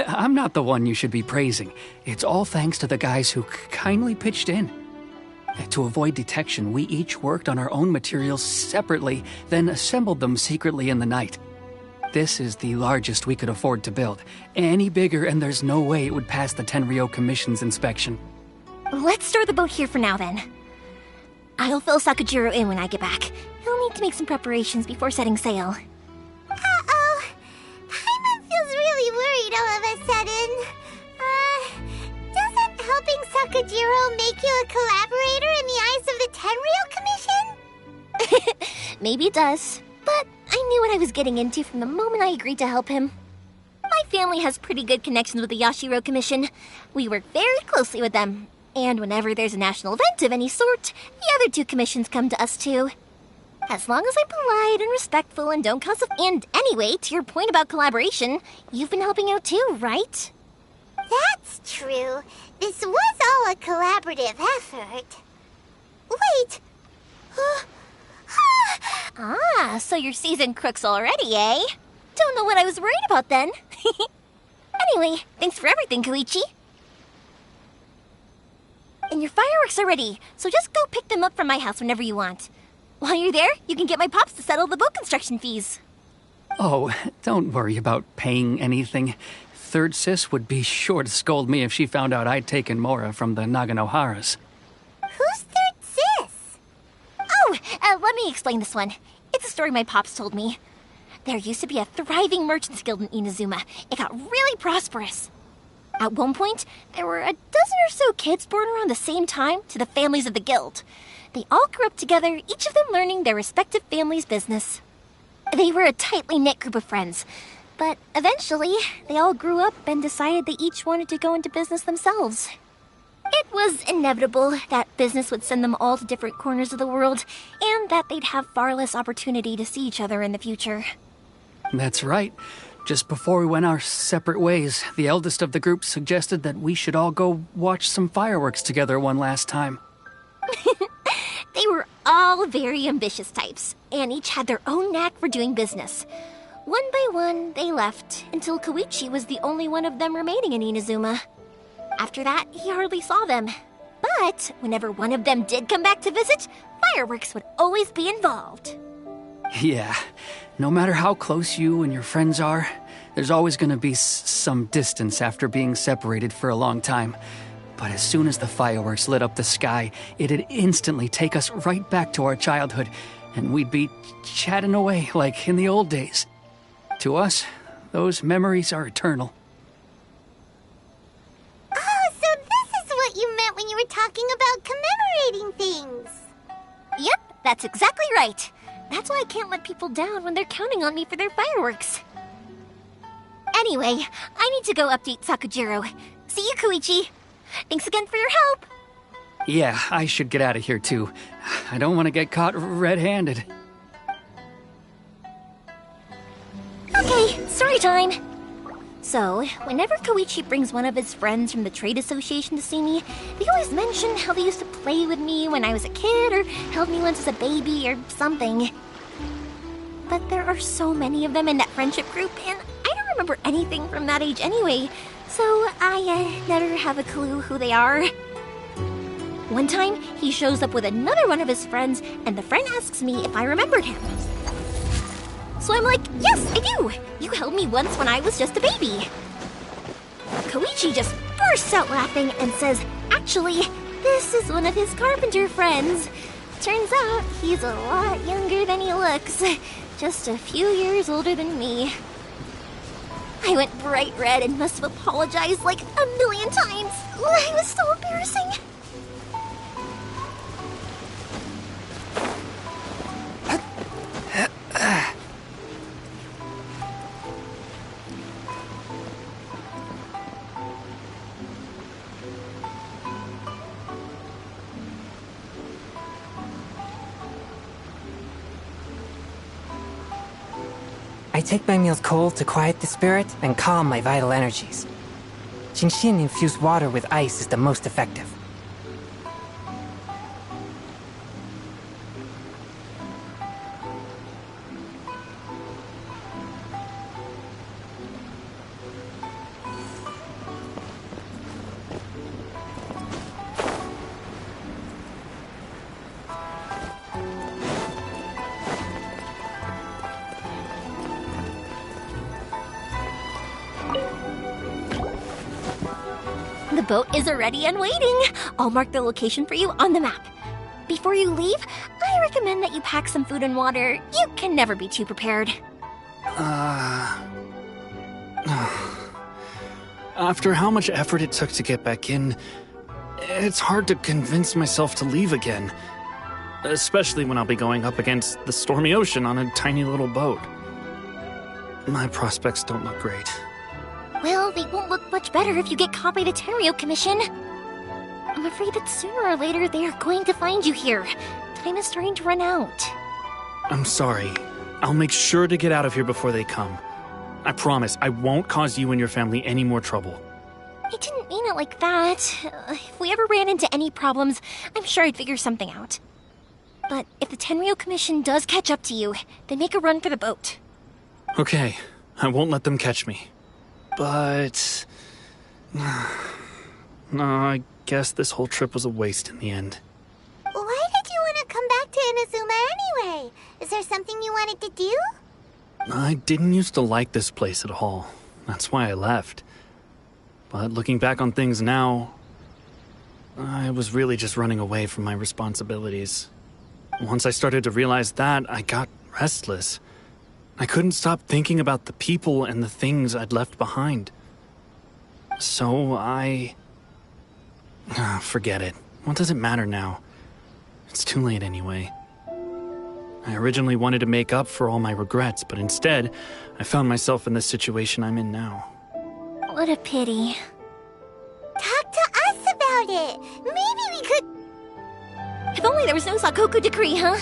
I'm not the one you should be praising. It's all thanks to the guys who kindly pitched in. To avoid detection, we each worked on our own materials separately, then assembled them secretly in the night. This is the largest we could afford to build. Any bigger and there's no way it would pass the Tenryou Commission's inspection. Let's store the boat here for now, then. I'll fill Sakajiro in when I get back. He'll need to make some preparations before setting sail. Uh-oh. Paimon feels really worried all of a sudden. Doesn't helping Sakajiro make you a collaborator in the eyes of the Tenryou Commission? Maybe it does, but I knew what I was getting into from the moment I agreed to help him. My family has pretty good connections with the Yashiro Commission. We work very closely with them. And whenever there's a national event of any sort, the other two commissions come to us too. As long as I'm polite and respectful and don't cause a... And anyway, to your point about collaboration, you've been helping out too, right? That's true. This was all a collaborative effort. Wait! So you're seasoned crooks already, eh? Don't know what I was worried about then. Anyway, thanks for everything, Koichi. And your fireworks are ready, so just go pick them up from my house whenever you want. While you're there, you can get my pops to settle the boat construction fees. Oh, don't worry about paying anything. Third Sis would be sure to scold me if she found out I'd taken Mora from the Naganoharas. Who's Third Sis? Let me explain this one. It's a story my pops told me. There used to be a thriving merchants guild in Inazuma. It got really prosperous. At one point, there were a dozen or so kids born around the same time to the families of the guild. They all grew up together, each of them learning their respective family's business. They were a tightly knit group of friends, but eventually, they all grew up and decided they each wanted to go into business themselves. It was inevitable that business would send them all to different corners of the world, and that they'd have far less opportunity to see each other in the future. That's right. Just before we went our separate ways, the eldest of the group suggested that we should all go watch some fireworks together one last time. They were all very ambitious types, and each had their own knack for doing business. One by one, they left, until Koichi was the only one of them remaining in Inazuma. After that, he hardly saw them. But whenever one of them did come back to visit, fireworks would always be involved. Yeah, no matter how close you and your friends are, there's always going to be some distance after being separated for a long time. But as soon as the fireworks lit up the sky, it'd instantly take us right back to our childhood, and we'd be chatting away like in the old days. To us, those memories are eternal. Oh, so this is what you meant when you were talking about commemorating things. Yep, that's exactly right. That's why I can't let people down when they're counting on me for their fireworks. Anyway, I need to go update Sakujiro. See you, Koichi. Thanks again for your help. Yeah, I should get out of here too. I don't want to get caught red-handed. Okay, story time. So, whenever Koichi brings one of his friends from the trade association to see me, they always mention how they used to play with me when I was a kid or held me once as a baby or something. But there are so many of them in that friendship group, and I don't remember anything from that age anyway, so I never have a clue who they are. One time, he shows up with another one of his friends, and the friend asks me if I remembered him. So I'm like, yes, I do! You held me once when I was just a baby. Koichi just bursts out laughing and says, actually, this is one of his carpenter friends. Turns out he's a lot younger than he looks. Just a few years older than me. I went bright red and must have apologized like 1,000,000 times. It was so embarrassing. I take my meals cold to quiet the spirit and calm my vital energies. Genshin infused water with ice is the most effective. The boat is ready and waiting. I'll mark the location for you on the map. Before you leave, I recommend that you pack some food and water. You can never be too prepared. After how much effort it took to get back in, it's hard to convince myself to leave again. Especially when I'll be going up against the stormy ocean on a tiny little boat. My prospects don't look great. Well, they won't look much better if you get caught by the Tenryo Commission. I'm afraid that sooner or later they are going to find you here. Time is starting to run out. I'm sorry. I'll make sure to get out of here before they come. I promise I won't cause you and your family any more trouble. I didn't mean it like that. If we ever ran into any problems, I'm sure I'd figure something out. But if the Tenryo Commission does catch up to you, then make a run for the boat. Okay, I won't let them catch me. But... no, I guess this whole trip was a waste in the end. Why did you want to come back to Inazuma anyway? Is there something you wanted to do? I didn't used to like this place at all. That's why I left. But looking back on things now, I was really just running away from my responsibilities. Once I started to realize that, I got restless. I couldn't stop thinking about the people and the things I'd left behind. So forget it. What does it matter now? It's too late anyway. I originally wanted to make up for all my regrets, but instead, I found myself in the situation I'm in now. What a pity. Talk to us about it. Maybe we could... If only there was no Sakoku decree, huh?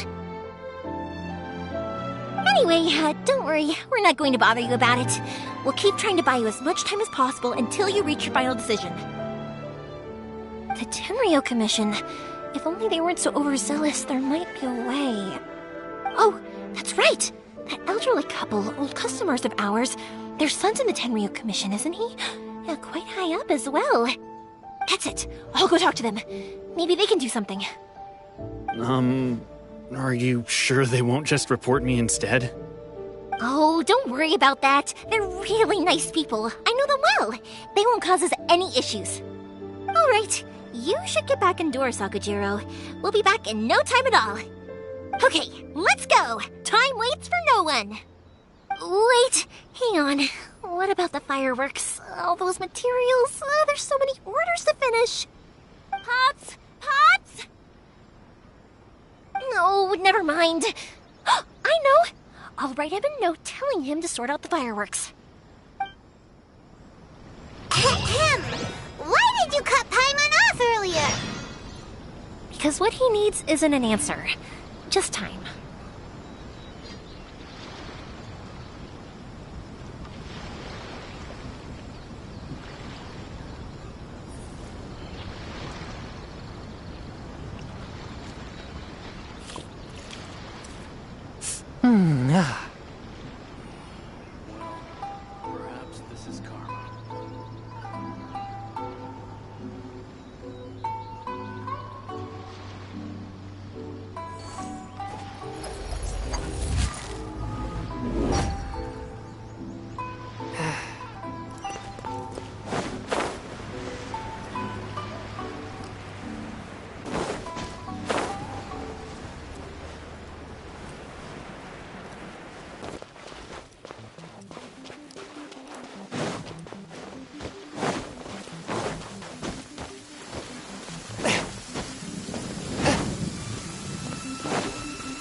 Anyway, don't worry. We're not going to bother you about it. We'll keep trying to buy you as much time as possible until you reach your final decision. The Tenryo Commission. If only they weren't so overzealous, there might be a way. Oh, that's right! That elderly couple, old customers of ours, their son's in the Tenryo Commission, isn't he? Yeah, quite high up as well. That's it. I'll go talk to them. Maybe they can do something. Are you sure they won't just report me instead? Oh, don't worry about that. They're really nice people. I know them well. They won't cause us any issues. All right, you should get back indoors, Sakujiro. We'll be back in no time at all. Okay, let's go. Time waits for no one. Wait, hang on. What about the fireworks? All those materials? There's so many orders to finish. Pops! Pops! No, never mind. I know. I'll write him a note telling him to sort out the fireworks. Why did you cut Paimon off earlier? Because what he needs isn't an answer. Just time. Perhaps this is karma.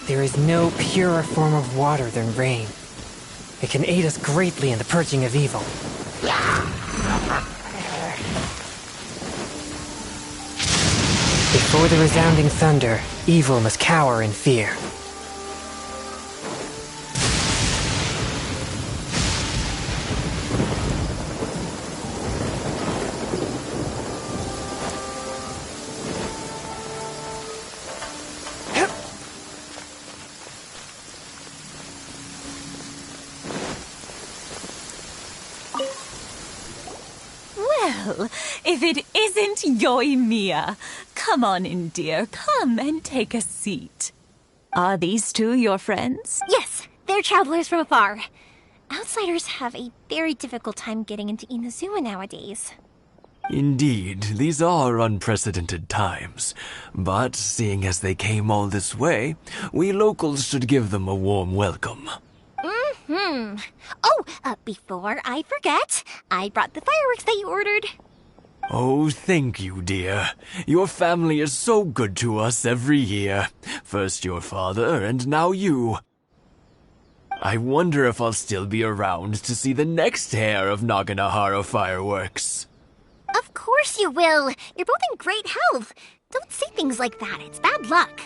There is no purer form of water than rain. It can aid us greatly in the purging of evil. Before the resounding thunder, evil must cower in fear. Well, if it isn't Yoimiya. Come on in, dear. Come and take a seat. Are these two your friends? Yes, they're travelers from afar. Outsiders have a very difficult time getting into Inazuma nowadays. Indeed, these are unprecedented times. But seeing as they came all this way, we locals should give them a warm welcome. Mm-hmm. Oh, before I forget, I brought the fireworks that you ordered. Oh, thank you, dear. Your family is so good to us every year. First your father, and now you. I wonder if I'll still be around to see the next air of Naganohara fireworks. Of course you will. You're both in great health. Don't say things like that. It's bad luck.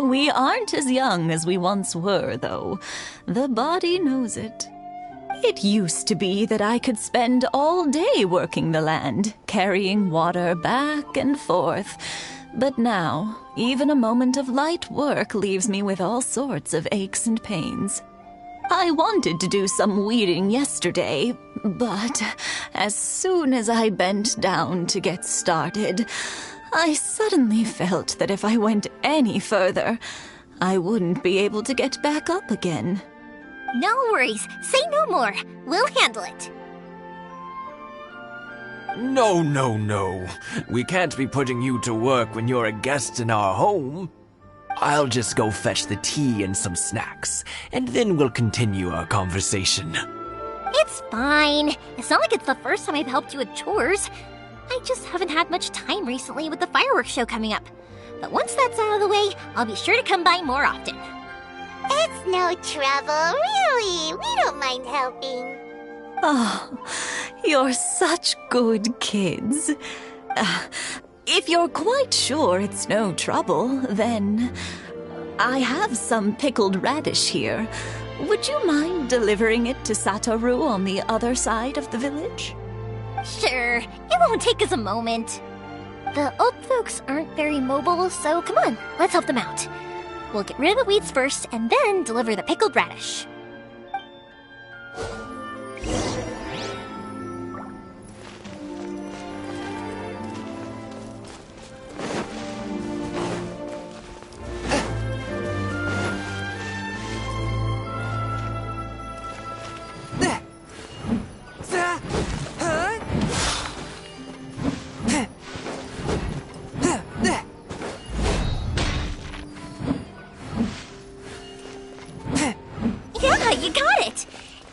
We aren't as young as we once were, though. The body knows it. It used to be that I could spend all day working the land, carrying water back and forth. But now, even a moment of light work leaves me with all sorts of aches and pains. I wanted to do some weeding yesterday, but as soon as I bent down to get started, I suddenly felt that if I went any further, I wouldn't be able to get back up again. No worries. Say no more. We'll handle it. No, no, no. We can't be putting you to work when you're a guest in our home. I'll just go fetch the tea and some snacks, and then we'll continue our conversation. It's fine. It's not like it's the first time I've helped you with chores. I just haven't had much time recently with the fireworks show coming up. But once that's out of the way, I'll be sure to come by more often. It's no trouble, really. We don't mind helping. Oh, you're such good kids. If you're quite sure it's no trouble, then I have some pickled radish here. Would you mind delivering it to Satoru on the other side of the village? Sure, it won't take us a moment. The old folks aren't very mobile, so come on, let's help them out. We'll get rid of the weeds first, and then deliver the pickled radish.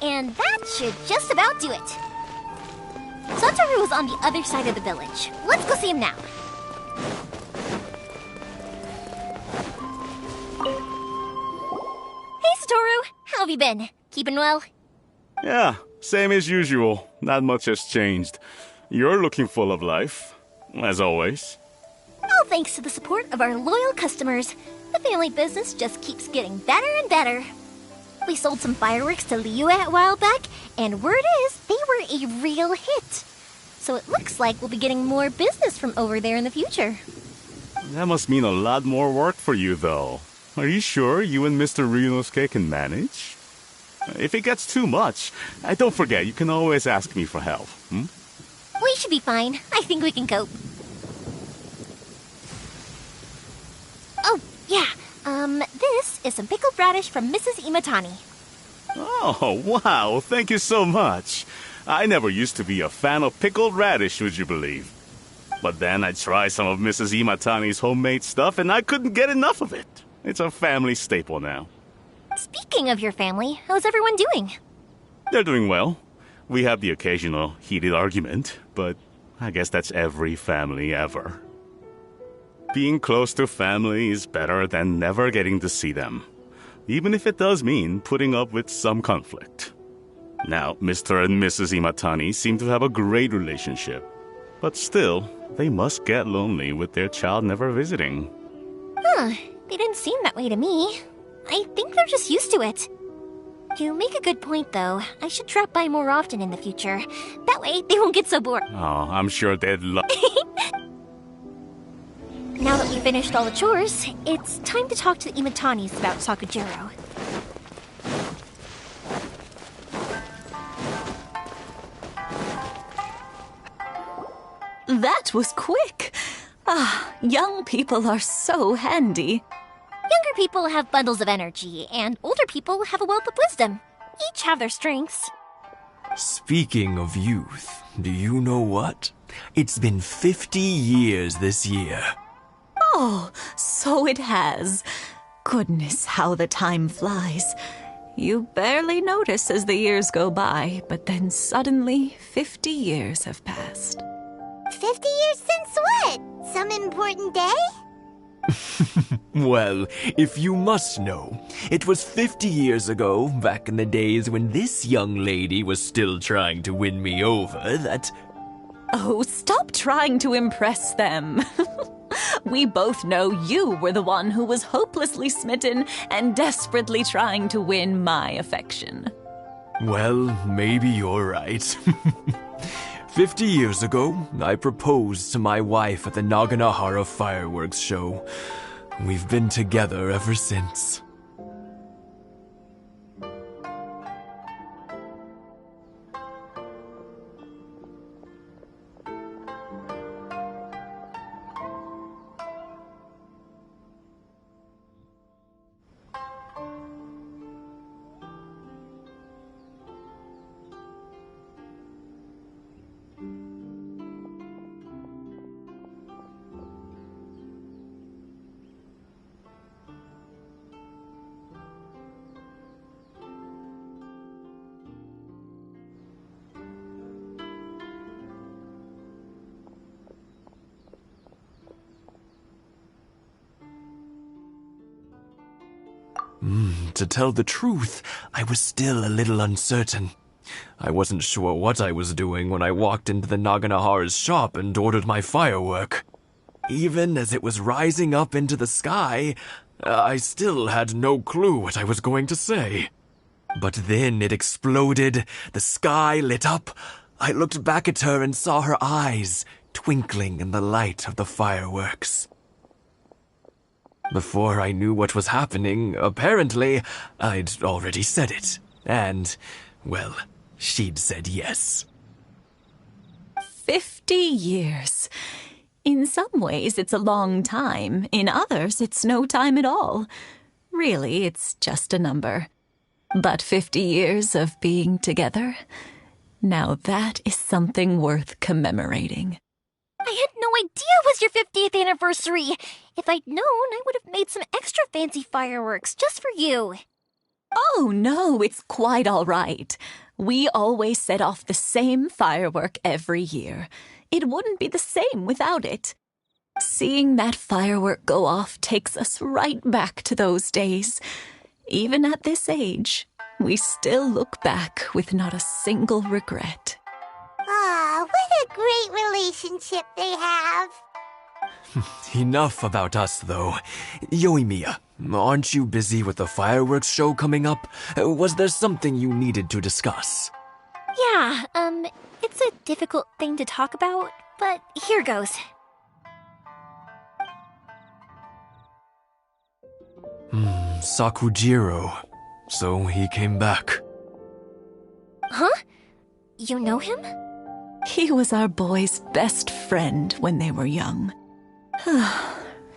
And that should just about do it. Satoru is on the other side of the village. Let's go see him now. Hey, Satoru. How have you been? Keeping well? Yeah, same as usual. Not much has changed. You're looking full of life, as always. All thanks to the support of our loyal customers. The family business just keeps getting better and better. We sold some fireworks to Liyue a while back, and word is they were a real hit. So it looks like we'll be getting more business from over there in the future. That must mean a lot more work for you, though. Are you sure you and Mr. Ryunosuke can manage? If it gets too much, don't forget, you can always ask me for help. We should be fine. I think we can cope. Oh, yeah. This is some pickled radish from Mrs. Imatani. Oh, wow. Thank you so much. I never used to be a fan of pickled radish, would you believe? But then I tried some of Mrs. Imatani's homemade stuff, and I couldn't get enough of it. It's a family staple now. Speaking of your family, how's everyone doing? They're doing well. We have the occasional heated argument, but I guess that's every family ever. Being close to family is better than never getting to see them, even if it does mean putting up with some conflict. Now, Mr. and Mrs. Imatani seem to have a great relationship, but still, they must get lonely with their child never visiting. Huh, they didn't seem that way to me. I think they're just used to it. You make a good point, though. I should drop by more often in the future. That way, they won't get so bored. Oh, I'm sure they'd love... Now that we've finished all the chores, it's time to talk to the Imatanis about Sakujiro. That was quick. Young people are so handy. Younger people have bundles of energy, and older people have a wealth of wisdom. Each have their strengths. Speaking of youth, do you know what? It's been 50 years this year. Oh, so it has. Goodness, how the time flies. You barely notice as the years go by, but then suddenly 50 years have passed. 50 years since what? Some important day? Well, if you must know, it was 50 years ago, back in the days when this young lady was still trying to win me over, that... Oh, stop trying to impress them. We both know you were the one who was hopelessly smitten and desperately trying to win my affection. Well, maybe you're right. 50 years ago, I proposed to my wife at the Naganohara fireworks show. We've been together ever since. To tell the truth, I was still a little uncertain. I wasn't sure what I was doing when I walked into the Naganohara's shop and ordered my firework. Even as it was rising up into the sky, I still had no clue what I was going to say. But then it exploded, the sky lit up. I looked back at her and saw her eyes twinkling in the light of the fireworks. Before I knew what was happening, apparently, I'd already said it. And, well, she'd said yes. 50 years. In some ways, it's a long time. In others, it's no time at all. Really, it's just a number. But 50 years of being together? Now that is something worth commemorating. I had no idea it was your 50th anniversary. If I'd known, I would have made some extra fancy fireworks just for you. Oh, no, it's quite all right. We always set off the same firework every year. It wouldn't be the same without it. Seeing that firework go off takes us right back to those days. Even at this age, we still look back with not a single regret. Ah, what a great relationship they have. Enough about us, though. Yoimiya, aren't you busy with the fireworks show coming up? Was there something you needed to discuss? Yeah, it's a difficult thing to talk about, but here goes. Sakujiro. So he came back. Huh? You know him? He was our boys' best friend when they were young.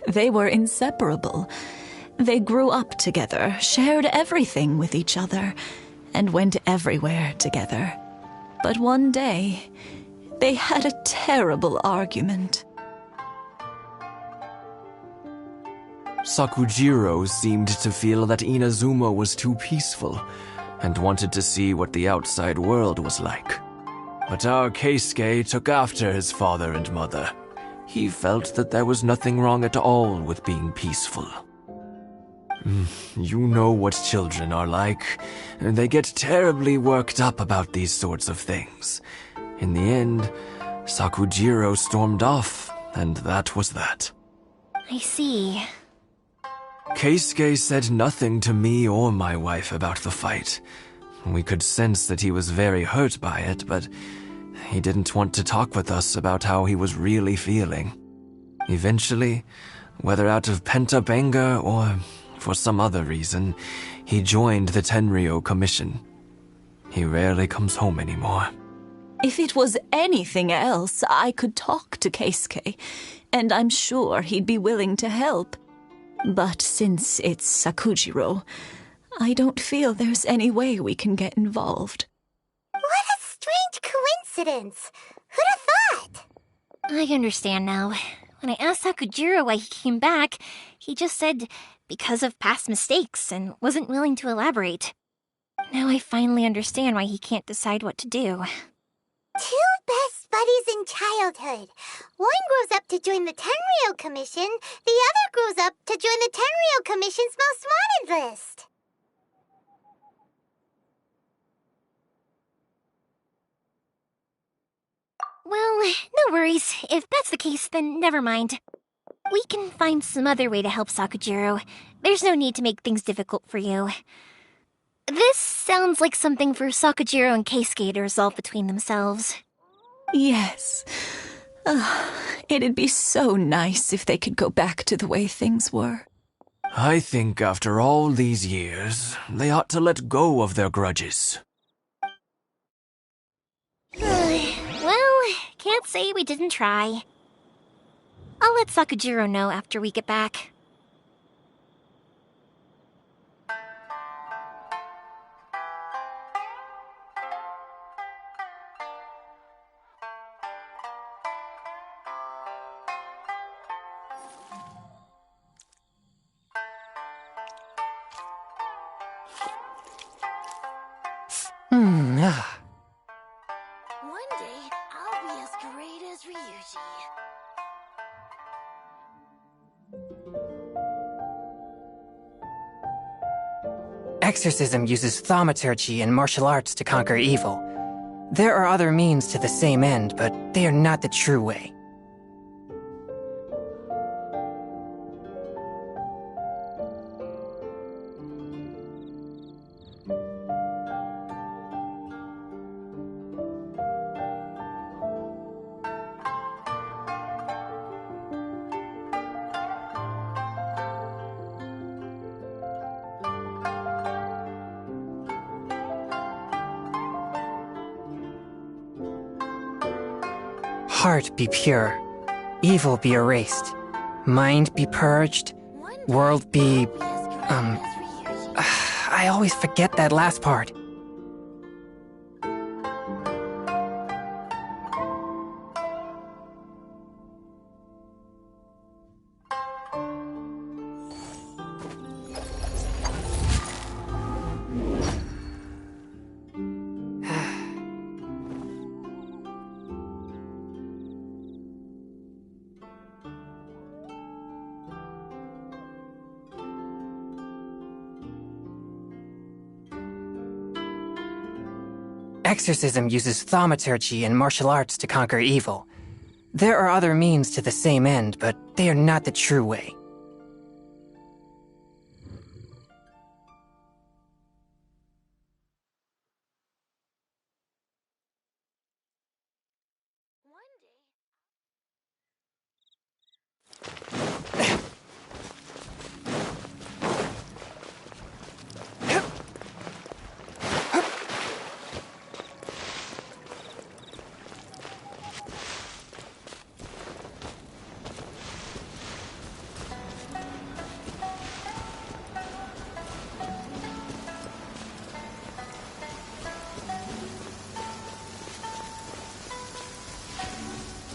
They were inseparable. They grew up together, shared everything with each other, and went everywhere together. But one day, they had a terrible argument. Sakujiro seemed to feel that Inazuma was too peaceful, and wanted to see what the outside world was like. But our Keisuke took after his father and mother. He felt that there was nothing wrong at all with being peaceful. You know what children are like. They get terribly worked up about these sorts of things. In the end, Sakujiro stormed off, and that was that. I see. Keisuke said nothing to me or my wife about the fight. We could sense that he was very hurt by it, but he didn't want to talk with us about how he was really feeling. Eventually, whether out of pent-up anger or for some other reason, he joined the Tenryo Commission. He rarely comes home anymore. If it was anything else, I could talk to Keisuke, and I'm sure he'd be willing to help. But since it's Sakujiro, I don't feel there's any way we can get involved. What a strange coincidence! Who'd have thought? I understand now. When I asked Sakujiro why he came back, he just said because of past mistakes and wasn't willing to elaborate. Now I finally understand why he can't decide what to do. Two best buddies in childhood. One grows up to join the Tenryou Commission, the other grows up to join the Tenryou Commission's most wanted list. Well, no worries. If that's the case, then never mind. We can find some other way to help Sakujiro. There's no need to make things difficult for you. This sounds like something for Sakujiro and Keisuke to resolve between themselves. Yes. It'd be so nice if they could go back to the way things were. I think after all these years, they ought to let go of their grudges. Well, can't say we didn't try. I'll let Sakujiro know after we get back. One day, I'll be as great as Ryuji. Exorcism uses thaumaturgy and martial arts to conquer evil. There are other means to the same end, but they are not the true way. Heart be pure, evil be erased, mind be purged, world be... I always forget that last part. Exorcism uses thaumaturgy and martial arts to conquer evil. There are other means to the same end, but they are not the true way.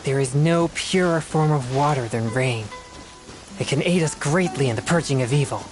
There is no purer form of water than rain. It can aid us greatly in the purging of evil.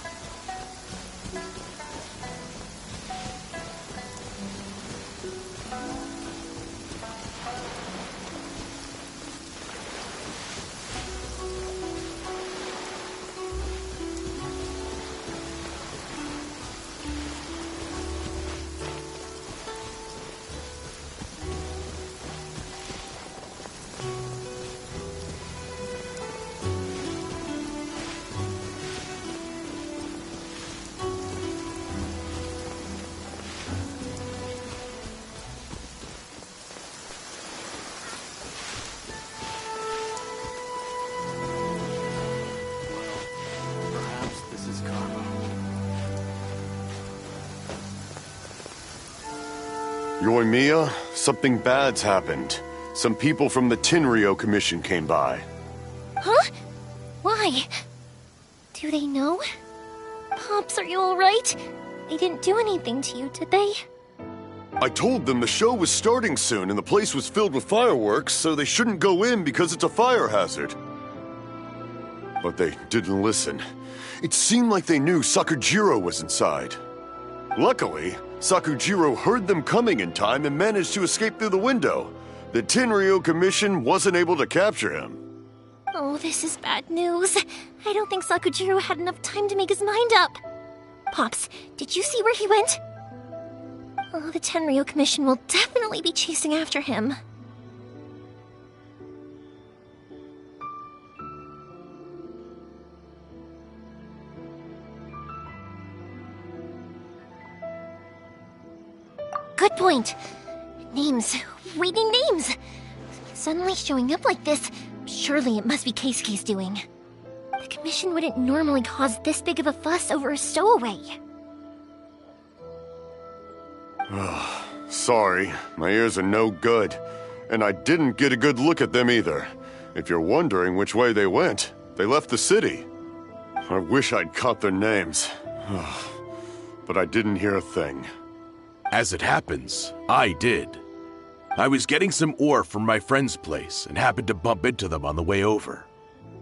Yoimiya, something bad's happened. Some people from the Tenryou Commission came by. Huh? Why? Do they know? Pops, are you alright? They didn't do anything to you, did they? I told them the show was starting soon and the place was filled with fireworks, so they shouldn't go in because it's a fire hazard. But they didn't listen. It seemed like they knew Sakujiro was inside. Luckily, Sakujiro heard them coming in time and managed to escape through the window. The Tenryo Commission wasn't able to capture him. Oh, this is bad news. I don't think Sakujiro had enough time to make his mind up. Pops, did you see where he went? Oh, the Tenryo Commission will definitely be chasing after him. Good point. Names. Reading names. Suddenly showing up like this, surely it must be Keisuke's doing. The Commission wouldn't normally cause this big of a fuss over a stowaway. Sorry, my ears are no good. And I didn't get a good look at them either. If you're wondering which way they went, they left the city. I wish I'd caught their names. But I didn't hear a thing. As it happens, I did. I was getting some ore from my friend's place and happened to bump into them on the way over.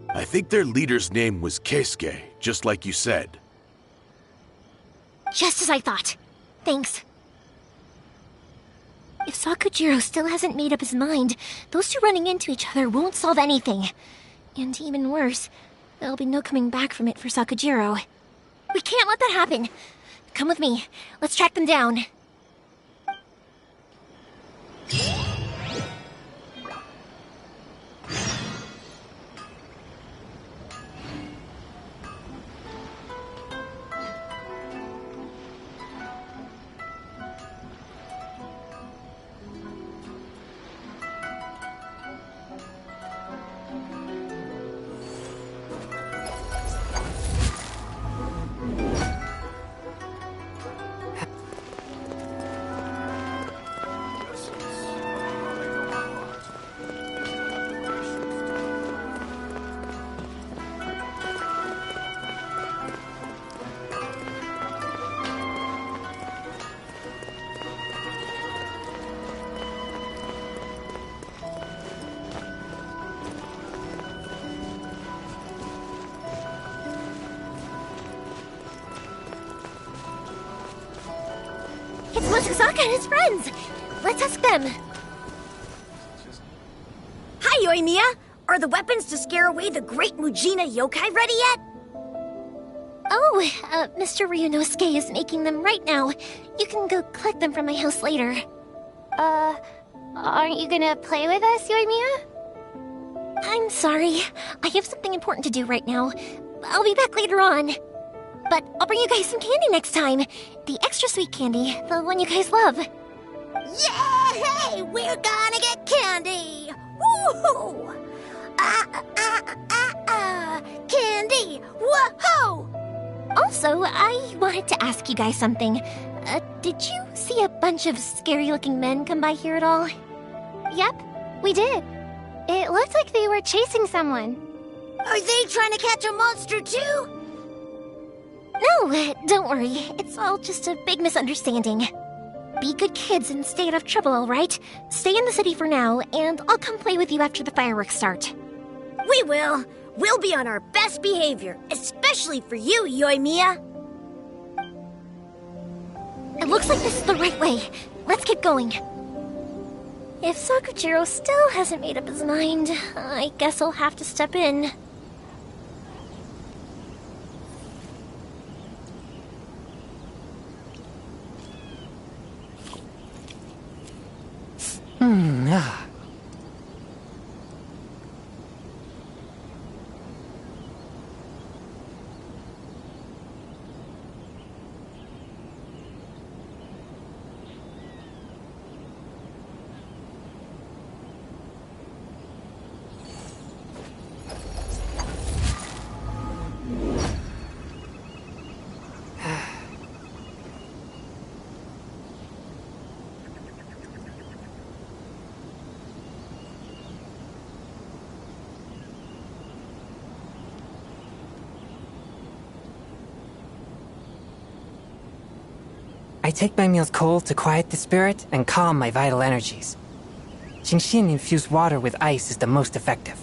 I think their leader's name was Keisuke, just like you said. Just as I thought. Thanks. If Sakujiro still hasn't made up his mind, those two running into each other won't solve anything. And even worse, there'll be no coming back from it for Sakujiro. We can't let that happen. Come with me. Let's track them down. It's Mochizaka and his friends! Let's ask them. Hi, Yoimiya! Are the weapons to scare away the great Mujina yokai ready yet? Oh, Mr. Ryunosuke is making them right now. You can go collect them from my house later. Aren't you gonna play with us, Yoimiya? I'm sorry. I have something important to do right now. I'll be back later on. But I'll bring you guys some candy next time. The extra sweet candy, the one you guys love. Yay! We're gonna get candy! Woohoo! Candy! Whoa! Also, I wanted to ask you guys something. Did you see a bunch of scary-looking men come by here at all? Yep, we did. It looked like they were chasing someone. Are they trying to catch a monster too? No, don't worry. It's all just a big misunderstanding. Be good kids and stay out of trouble, all right? Stay in the city for now, and I'll come play with you after the fireworks start. We will. We'll be on our best behavior, especially for you, Yoimiya. It looks like this is the right way. Let's keep going. If Sakujiro still hasn't made up his mind, I guess I'll have to step in. I take my meals cold to quiet the spirit and calm my vital energies. Genshin infused water with ice is the most effective.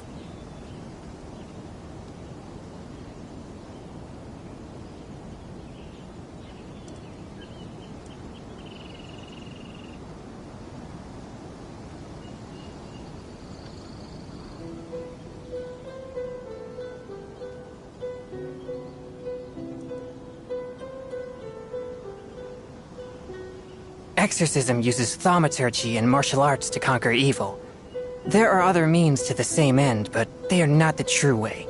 exorcism uses thaumaturgy and martial arts to conquer evil. There are other means to the same end, but they are not the true way.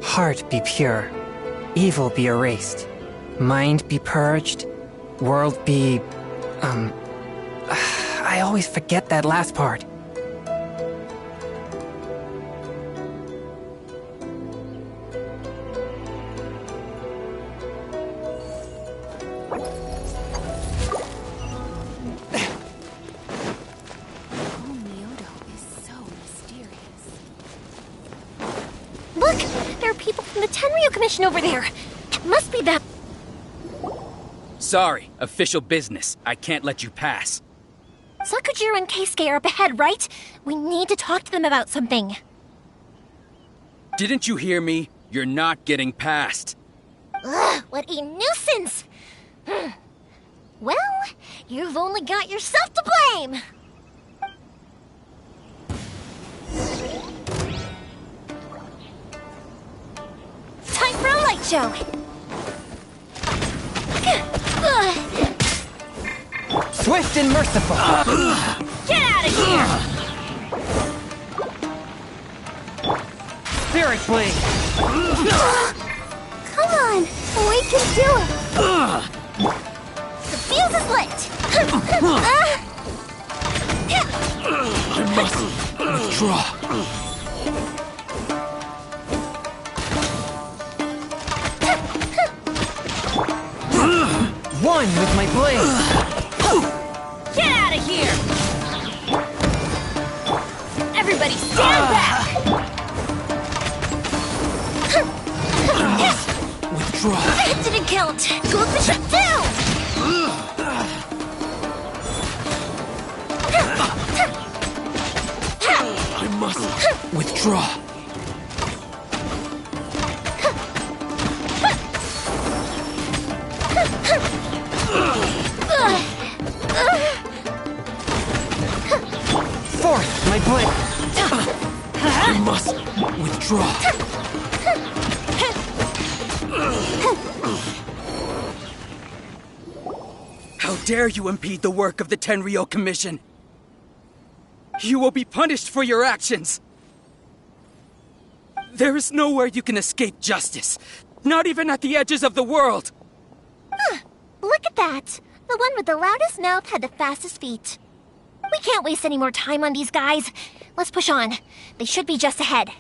Heart be pure, evil be erased, mind be purged, world be... I always forget that last part. Look! There are people from the Tenryu Commission over there! It must be them! Sorry, official business. I can't let you pass. Sakujiro and Keisuke are up ahead, right? We need to talk to them about something. Didn't you hear me? You're not getting past. Ugh, what a nuisance! Well, you've only got yourself to blame! Time for a light show! Swift and merciful! Get out of here! Spirit Blade! Come on, we can do it! The fuse is lit! I must withdraw. One with my blade! Get out of here! Everybody stand back! Withdraw. That didn't count! Go up the ship too! I must withdraw. Fourth, my blade! I must withdraw. How dare you impede the work of the Tenryo Commission? You will be punished for your actions. There is nowhere you can escape justice. Not even at the edges of the world. Look at that! The one with the loudest mouth had the fastest feet. We can't waste any more time on these guys. Let's push on. They should be just ahead.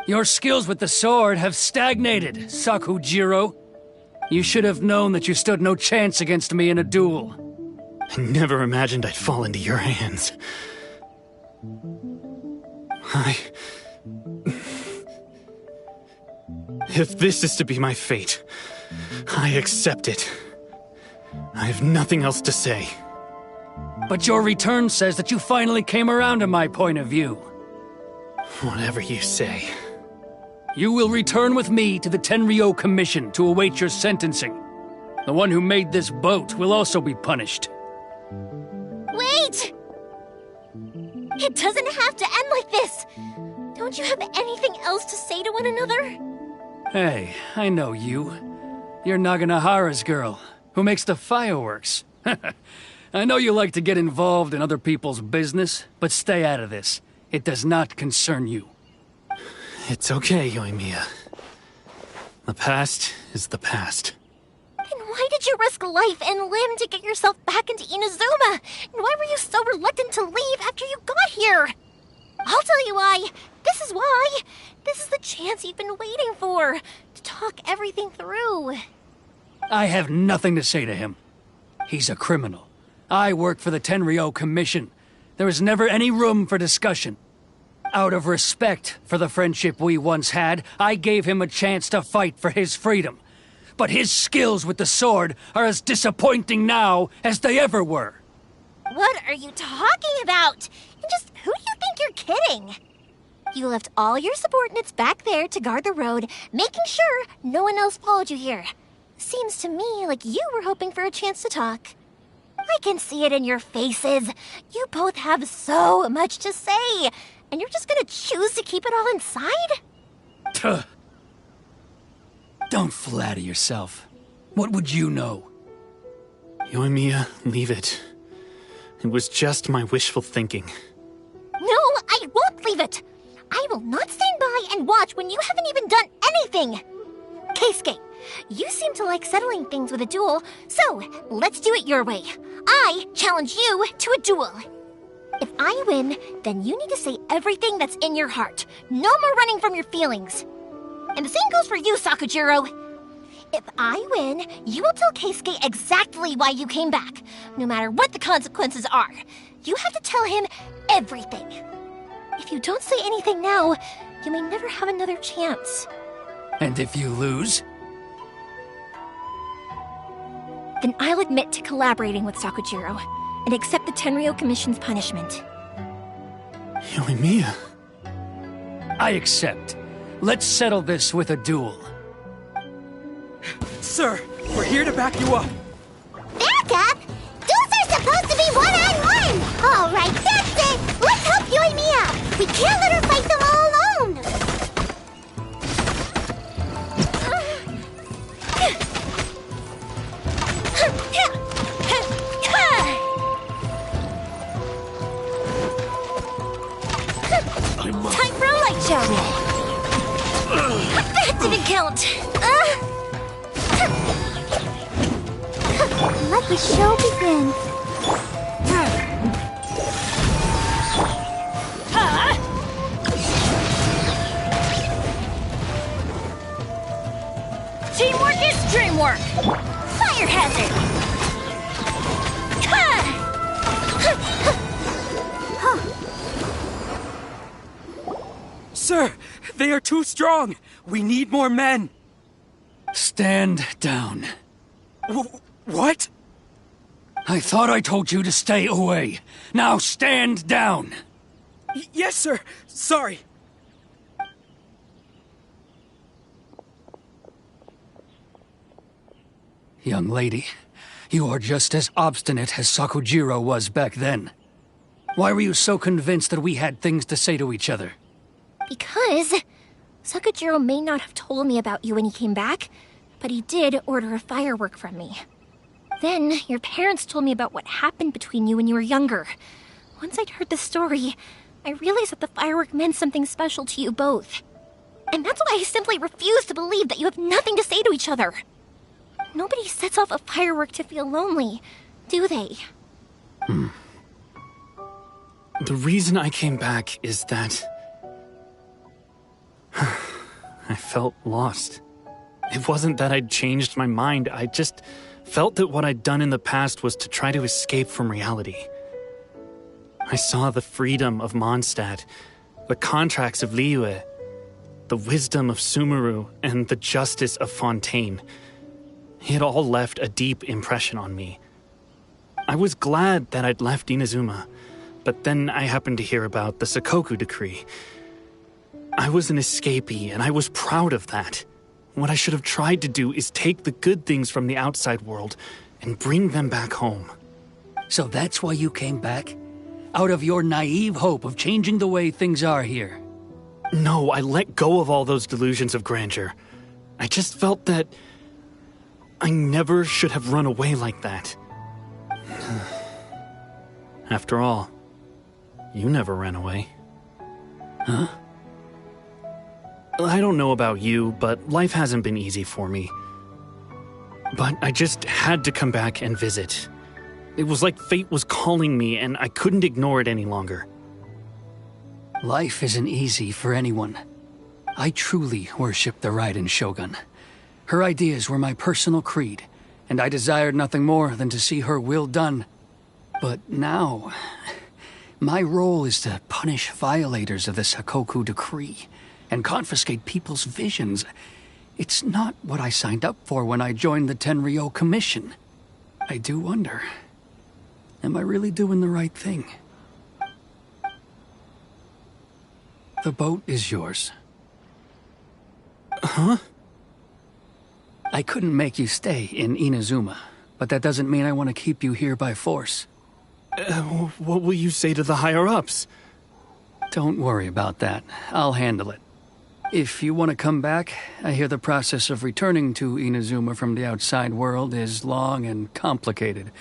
Your skills with the sword have stagnated, Sakujiro. You should have known that you stood no chance against me in a duel. I never imagined I'd fall into your hands. If this is to be my fate, I accept it. I have nothing else to say. But your return says that you finally came around to my point of view. Whatever you say. You will return with me to the Tenryo Commission to await your sentencing. The one who made this boat will also be punished. Wait! It doesn't have to end like this! Don't you have anything else to say to one another? Hey, I know you. You're Naganahara's girl, who makes the fireworks. I know you like to get involved in other people's business, but stay out of this. It does not concern you. It's okay, Yoimiya. The past is the past. Then why did you risk life and limb to get yourself back into Inazuma? And why were you so reluctant to leave after you got here? I'll tell you why. This is why. This is the chance you've been waiting for, to talk everything through. I have nothing to say to him. He's a criminal. I work for the Tenryou Commission. There is never any room for discussion. Out of respect for the friendship we once had, I gave him a chance to fight for his freedom. But his skills with the sword are as disappointing now as they ever were. What are you talking about? And just who do you think you're kidding? You left all your subordinates back there to guard the road, making sure no one else followed you here. Seems to me like you were hoping for a chance to talk. I can see it in your faces. You both have so much to say, and you're just gonna choose to keep it all inside? Tuh. Don't flatter yourself. What would you know? Yoimiya, leave it. It was just my wishful thinking. No, I won't leave it. I will not stand by and watch when you haven't even done anything. Keisuke, you seem to like settling things with a duel, so let's do it your way. I challenge you to a duel. If I win, then you need to say everything that's in your heart. No more running from your feelings. And the same goes for you, Sakujiro. If I win, you will tell Keisuke exactly why you came back, no matter what the consequences are. You have to tell him everything. If you don't say anything now, you may never have another chance. And if you lose? Then I'll admit to collaborating with Sakujiro and accept the Tenryou Commission's punishment. Yoimiya. I accept. Let's settle this with a duel. Sir, we're here to back you up. Back up? Duels are supposed to be one-on-one! All right, that's it! Let's help Yoimiya! We can't let her fight them all alone! Time for a light show! That didn't count! Let the show begin. Teamwork is dreamwork! Fire hazard! Sir, they are too strong. We need more men. Stand down. What? I thought I told you to stay away. Now stand down. Yes, sir. Sorry. Young lady, you are just as obstinate as Sakujiro was back then. Why were you so convinced that we had things to say to each other? Because Sakujiro may not have told me about you when he came back, but he did order a firework from me. Then your parents told me about what happened between you when you were younger. Once I'd heard the story, I realized that the firework meant something special to you both. And that's why I simply refuse to believe that you have nothing to say to each other. Nobody sets off a firework to feel lonely, do they? The reason I came back is that I felt lost. It wasn't that I'd changed my mind, I just felt that what I'd done in the past was to try to escape from reality. I saw the freedom of Mondstadt, the contracts of Liyue, the wisdom of Sumeru, and the justice of Fontaine. It all left a deep impression on me. I was glad that I'd left Inazuma, but then I happened to hear about the Sakoku decree. I was an escapee, and I was proud of that. What I should have tried to do is take the good things from the outside world and bring them back home. So that's why you came back? Out of your naive hope of changing the way things are here? No, I let go of all those delusions of grandeur. I just felt that I never should have run away like that. After all, you never ran away. Huh? I don't know about you, but life hasn't been easy for me. But I just had to come back and visit. It was like fate was calling me, and I couldn't ignore it any longer. Life isn't easy for anyone. I truly worship the Raiden Shogun. Her ideas were my personal creed, and I desired nothing more than to see her will done. But now, my role is to punish violators of the Sakoku decree and confiscate people's visions. It's not what I signed up for when I joined the Tenryo Commission. I do wonder, am I really doing the right thing? The boat is yours. Huh? I couldn't make you stay in Inazuma, but that doesn't mean I want to keep you here by force. What will you say to the higher-ups? Don't worry about that. I'll handle it. If you want to come back, I hear the process of returning to Inazuma from the outside world is long and complicated,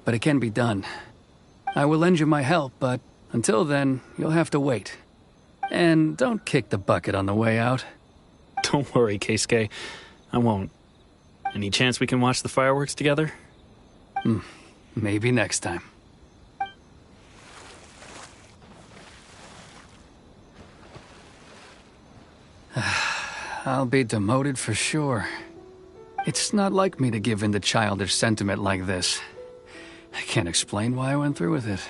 but it can be done. I will lend you my help, but until then, you'll have to wait. And don't kick the bucket on the way out. Don't worry, Keisuke. I won't. Any chance we can watch the fireworks together? Maybe next time. I'll be demoted for sure. It's not like me to give in to childish sentiment like this. I can't explain why I went through with it.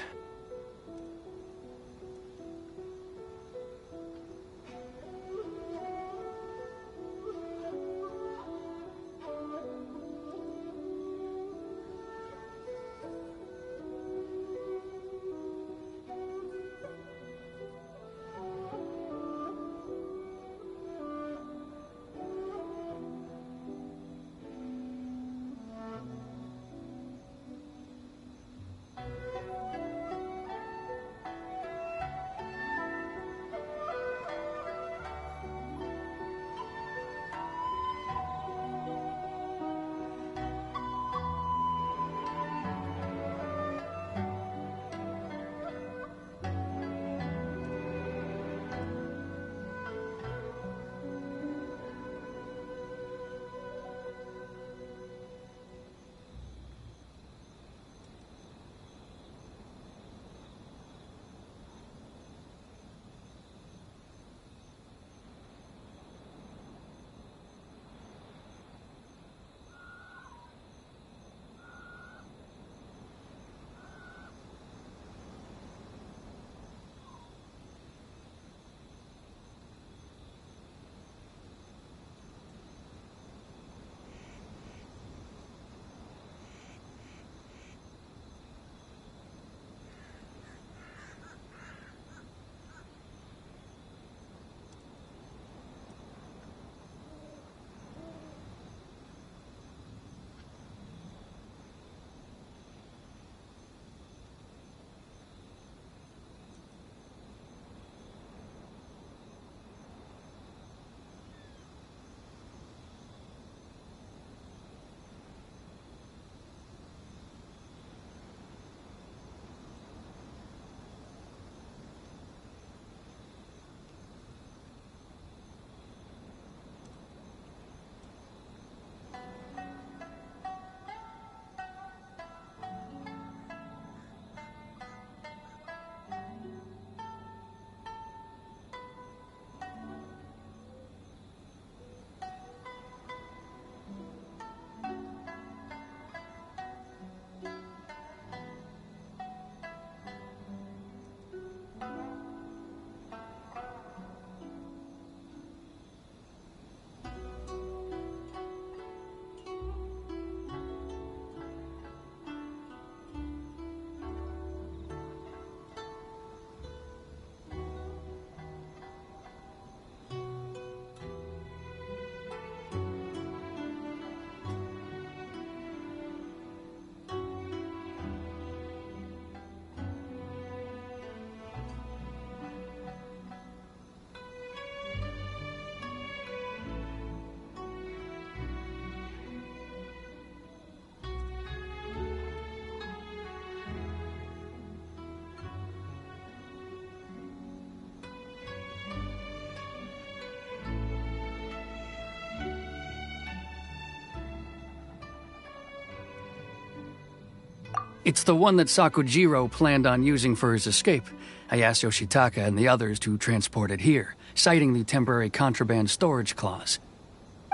It's the one that Sakujiro planned on using for his escape. I asked Yoshitaka and the others to transport it here, citing the temporary contraband storage clause.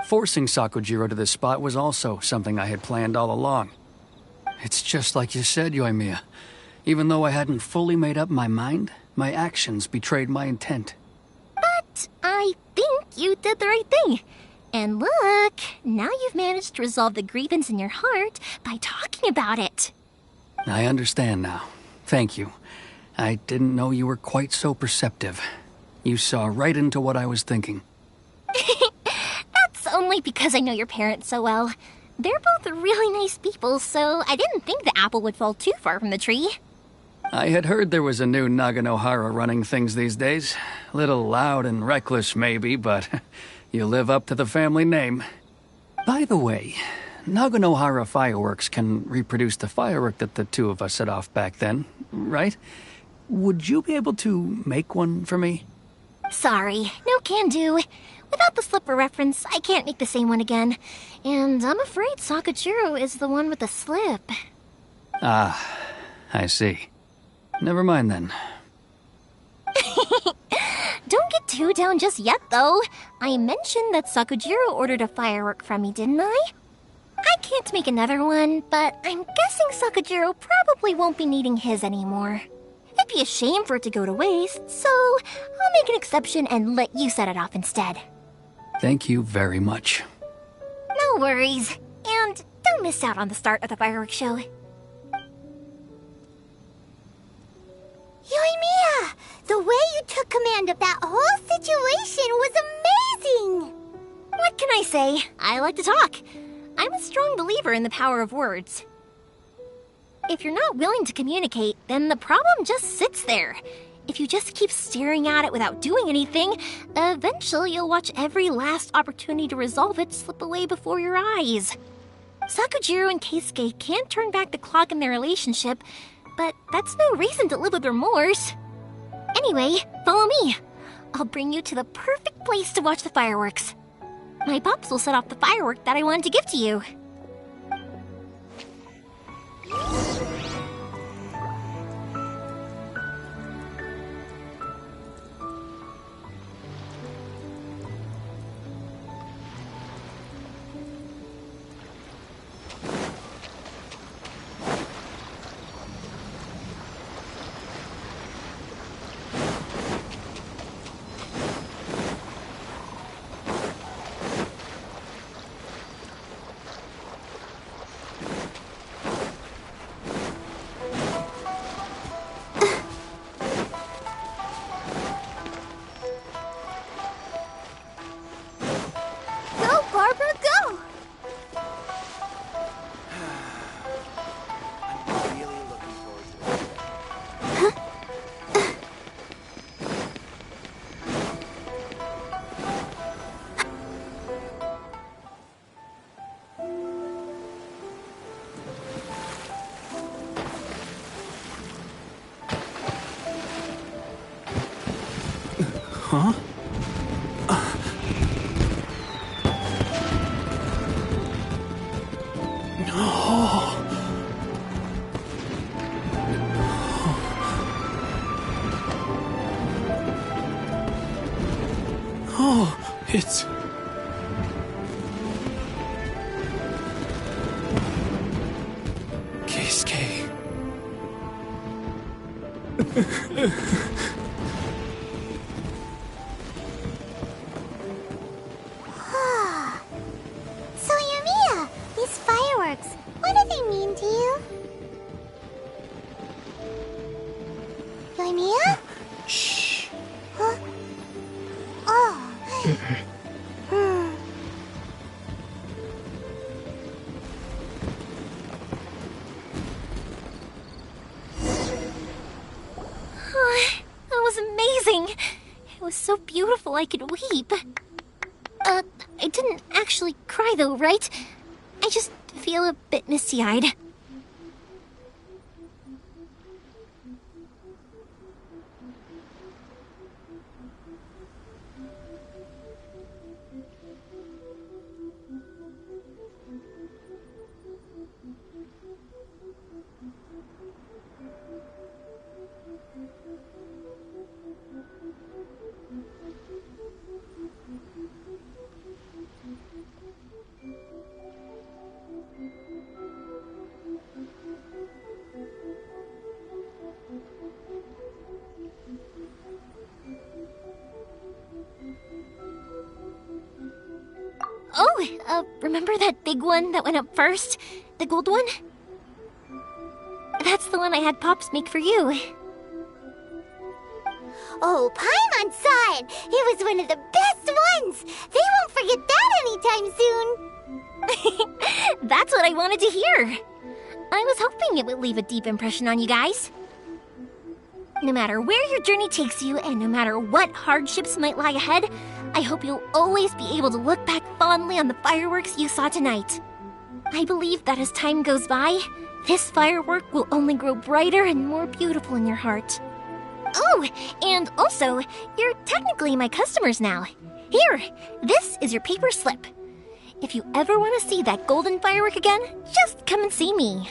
Forcing Sakujiro to this spot was also something I had planned all along. It's just like you said, Yoimiya. Even though I hadn't fully made up my mind, my actions betrayed my intent. But I think you did the right thing. And look, now you've managed to resolve the grievance in your heart by talking about it. I understand now. Thank you. I didn't know you were quite so perceptive. You saw right into what I was thinking. That's only because I know your parents so well. They're both really nice people, so I didn't think the apple would fall too far from the tree. I had heard there was a new Naganohara running things these days. Little loud and reckless, maybe, but you live up to the family name. By the way, Naganohara Fireworks can reproduce the firework that the two of us set off back then, right? Would you be able to make one for me? Sorry, no can do. Without the slipper reference, I can't make the same one again. And I'm afraid Sakujiro is the one with the slip. Ah, I see. Never mind then. Don't get too down just yet, though. I mentioned that Sakujiro ordered a firework from me, didn't I? I can't make another one, but I'm guessing Sakujiro probably won't be needing his anymore. It'd be a shame for it to go to waste, so I'll make an exception and let you set it off instead. Thank you very much. No worries. And don't miss out on the start of the fireworks show. Yoimiya! The way you took command of that whole situation was amazing! What can I say? I like to talk. I'm a strong believer in the power of words. If you're not willing to communicate, then the problem just sits there. If you just keep staring at it without doing anything, eventually you'll watch every last opportunity to resolve it slip away before your eyes. Sakujiro and Keisuke can't turn back the clock in their relationship, but that's no reason to live with remorse. Anyway, follow me. I'll bring you to the perfect place to watch the fireworks. My pops will set off the firework that I wanted to give to you. Huh? Oh, it's... Keisuke. So, Yoimiya, these fireworks, what do they mean to you? Yoimiya? Shh. Huh? Oh. That was amazing. It was so beautiful I could weep. I didn't actually cry though, right? I just feel a bit misty-eyed. Remember that big one that went up first? The gold one? That's the one I had Pops make for you. Oh, Paimon saw it! It was one of the best ones! They won't forget that anytime soon! That's what I wanted to hear! I was hoping it would leave a deep impression on you guys. No matter where your journey takes you, and no matter what hardships might lie ahead, I hope you'll always be able to look back fondly on the fireworks you saw tonight. I believe that as time goes by, this firework will only grow brighter and more beautiful in your heart. Oh, and also, you're technically my customers now. Here, this is your paper slip. If you ever want to see that golden firework again, just come and see me.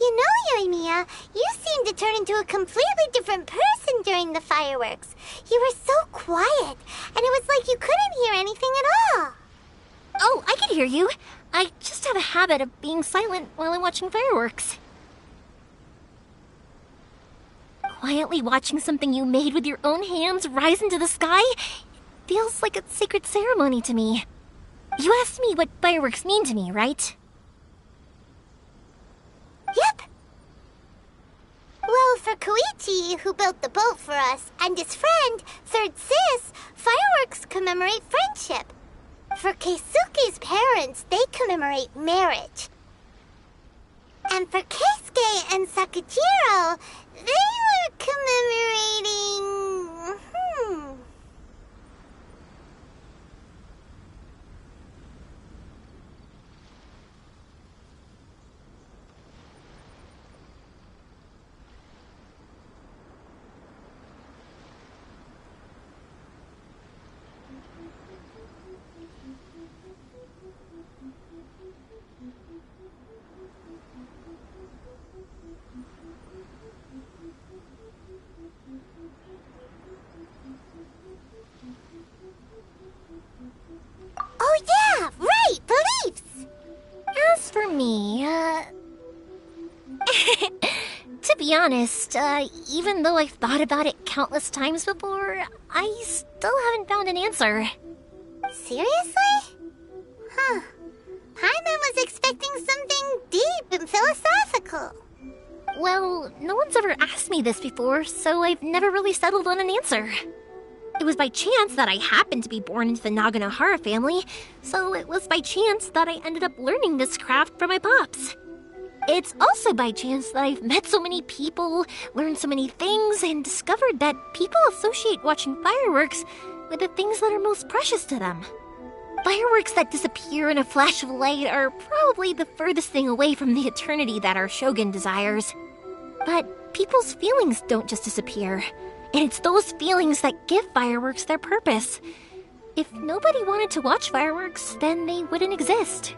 You know, Yoimiya, you seemed to turn into a completely different person during the fireworks. You were so quiet, and it was like you couldn't hear anything at all. Oh, I can hear you. I just have a habit of being silent while I'm watching fireworks. Quietly watching something you made with your own hands rise into the sky feels like a sacred ceremony to me. You asked me what fireworks mean to me, right? Yep. Well, for Koichi, who built the boat for us, and his friend, Third Sis, fireworks commemorate friendship. For Keisuke's parents, they commemorate marriage. And for Keisuke and Sakujiro, they were commemorating... honest, even though I've thought about it countless times before, I still haven't found an answer. Seriously? Huh. Paimon was expecting something deep and philosophical. Well, no one's ever asked me this before, so I've never really settled on an answer. It was by chance that I happened to be born into the Naganohara family, so it was by chance that I ended up learning this craft from my pops. It's also by chance that I've met so many people, learned so many things, and discovered that people associate watching fireworks with the things that are most precious to them. Fireworks that disappear in a flash of light are probably the furthest thing away from the eternity that our shogun desires. But people's feelings don't just disappear, and it's those feelings that give fireworks their purpose. If nobody wanted to watch fireworks, then they wouldn't exist.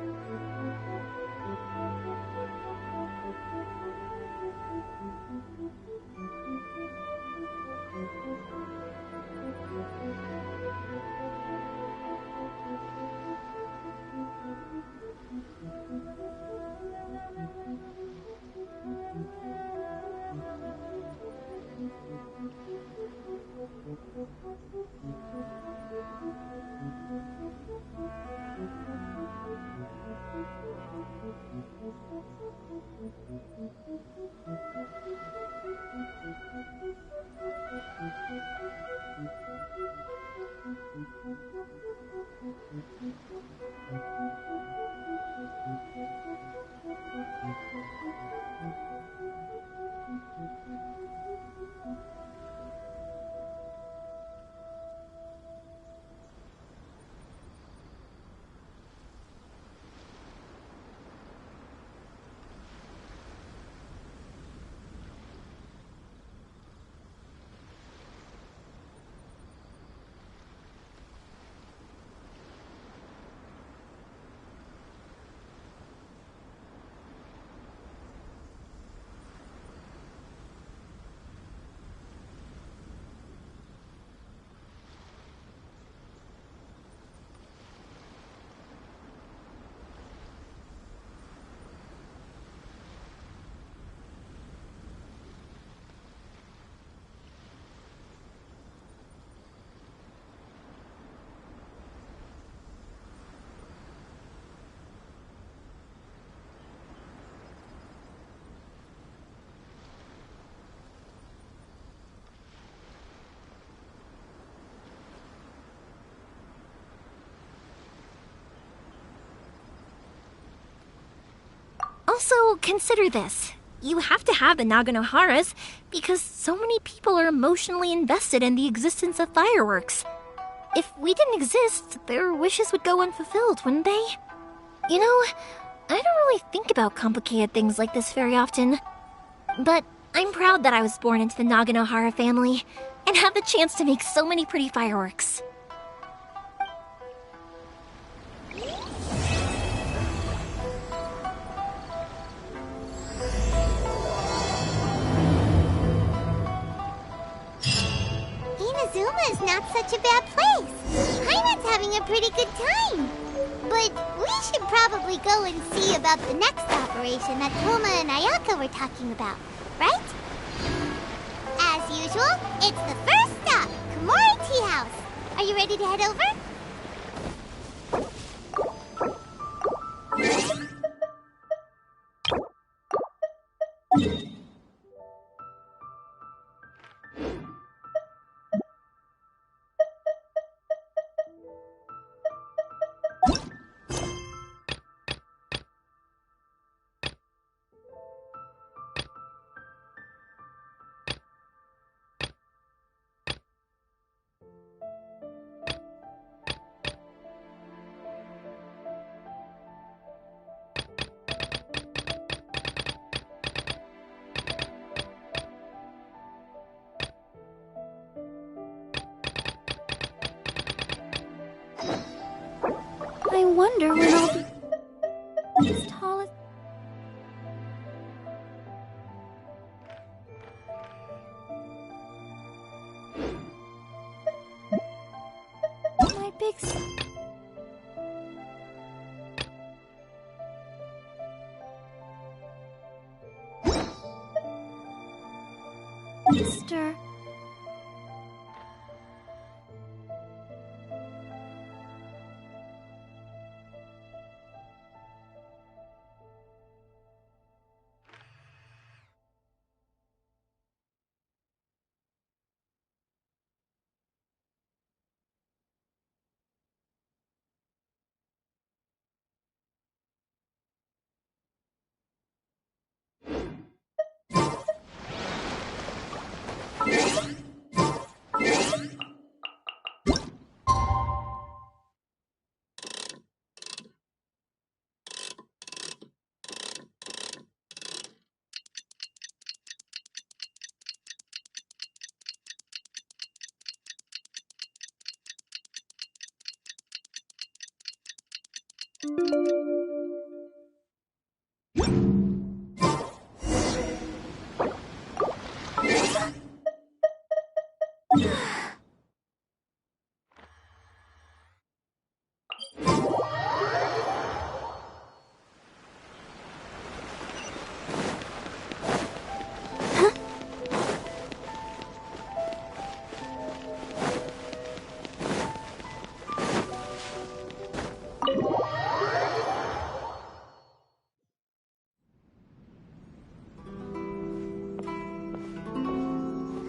Also, consider this. You have to have the Naganoharas because so many people are emotionally invested in the existence of fireworks. If we didn't exist, their wishes would go unfulfilled, wouldn't they? You know, I don't really think about complicated things like this very often. But I'm proud that I was born into the Naganohara family and have the chance to make so many pretty fireworks. Inazuma is not such a bad place. Paimon's having a pretty good time. But we should probably go and see about the next operation that Toma and Ayaka were talking about, right? As usual, it's the first stop, Komori Tea House. Are you ready to head over? I wonder when I'll be as tall as... My big...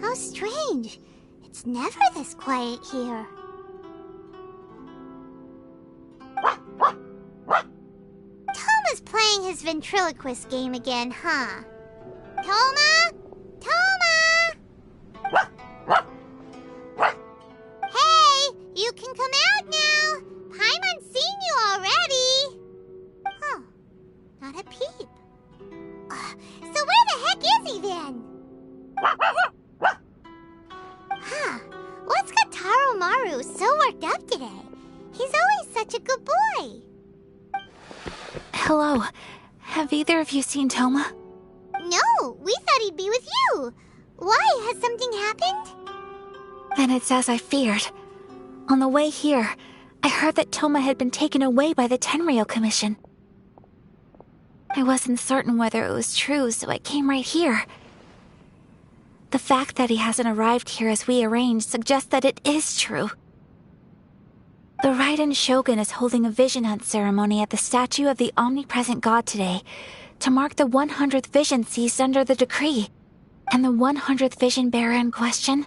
How strange. It's never this quiet here. Toma's playing his ventriloquist game again, huh? Toma? Toma! Hey, you can come out now. Paimon's seen you already. Huh, not a peep. So where the heck is he then? Huh, what's got Taro Maru so worked up today? He's always such a good boy. Hello. Have either of you seen Toma? No, we thought he'd be with you. Why? Has something happened? Then it's as I feared. On the way here, I heard that Toma had been taken away by the Tenryou Commission. I wasn't certain whether it was true, so I came right here. The fact that he hasn't arrived here as we arranged suggests that it is true. The Raiden Shogun is holding a vision hunt ceremony at the statue of the omnipresent god today to mark the 100th vision seized under the decree. And the 100th vision bearer in question,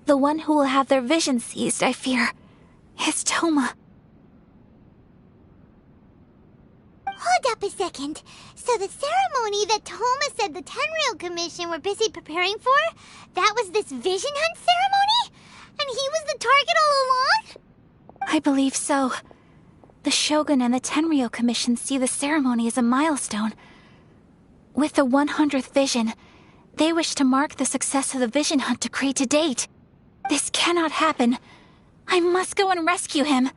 the one who will have their vision seized, I fear, is Toma. Hold up a second. So the ceremony that Toma said the Tenryou Commission were busy preparing for, that was this vision hunt ceremony? And he was the target all along? I believe so. The Shogun and the Tenryou Commission see the ceremony as a milestone. With the 100th vision, they wish to mark the success of the vision hunt decree to date. This cannot happen. I must go and rescue him.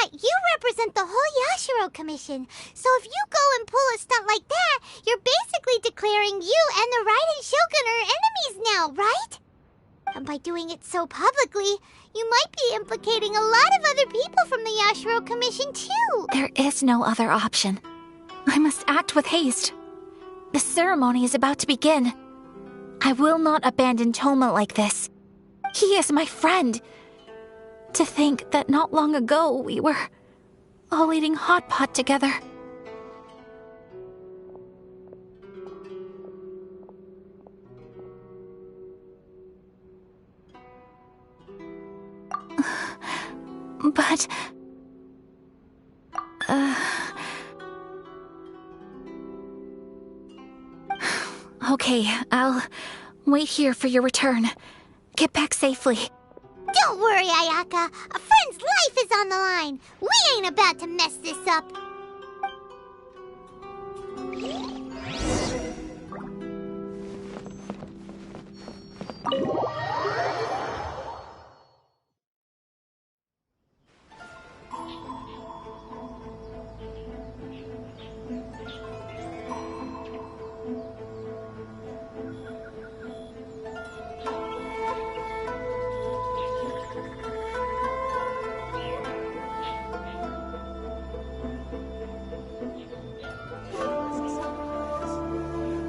that, you represent the whole Yashiro Commission. So if you go and pull a stunt like that, you're basically declaring you and the Raiden Shogun are enemies now, right? And by doing it so publicly, you might be implicating a lot of other people from the Yashiro Commission, too. There is no other option. I must act with haste. The ceremony is about to begin. I will not abandon Toma like this. He is my friend. To think that not long ago we were all eating hot pot together. But... Okay, I'll wait here for your return. Get back safely. Don't worry, Ayaka. A friend's life is on the line. We ain't about to mess this up.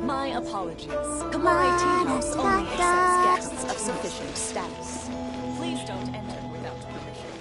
My apologies. Kamari Tea House only accepts guests of sufficient status. Please don't enter without permission.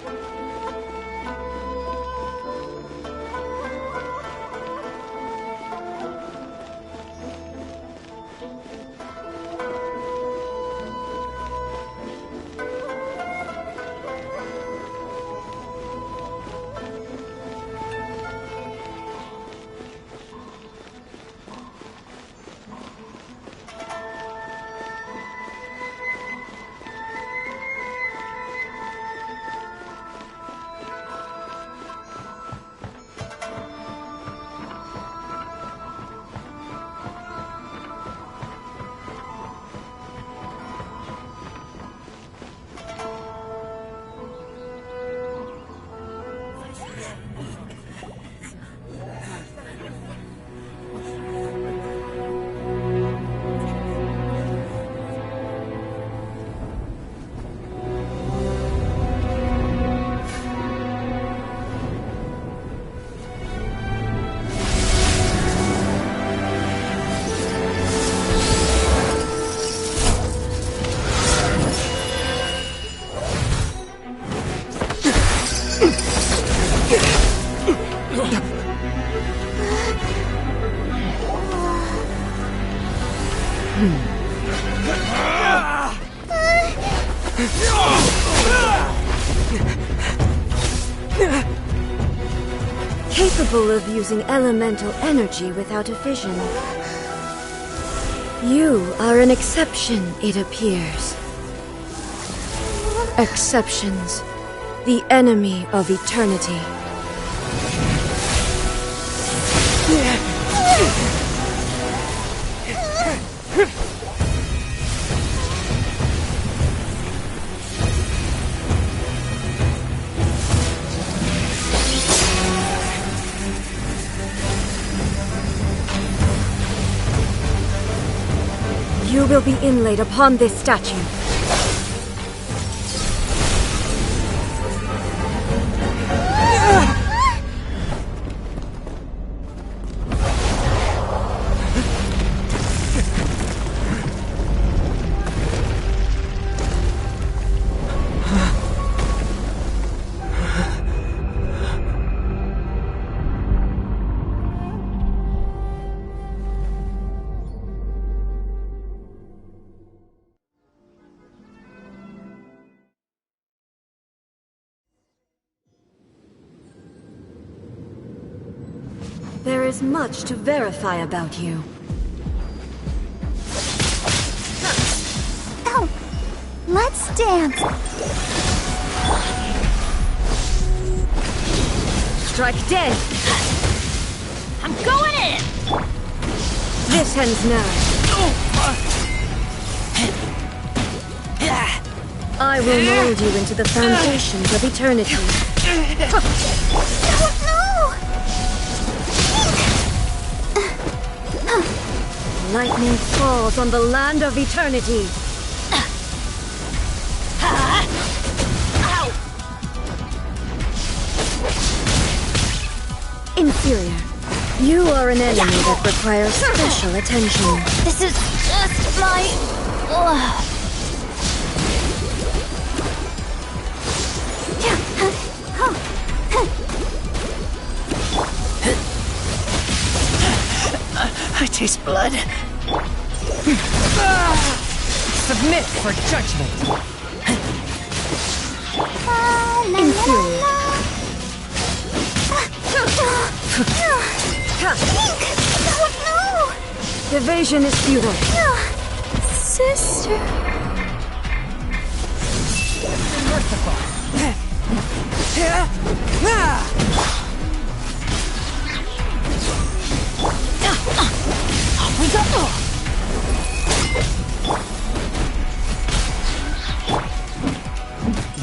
Capable of using elemental energy without a fission. You are an exception, it appears. Exceptions, the enemy of eternity. You will be inlaid upon this statue. There is much to verify about you. Oh, let's dance. Strike dead! I'm going in! This ends now. I will mold you into the foundations of eternity. Lightning falls on the land of eternity. Inferior. You are an enemy that requires special attention. This is just my... I taste blood. Submit for judgment. Inferior. Evasion is futile. Sister. Merciful. Off we go.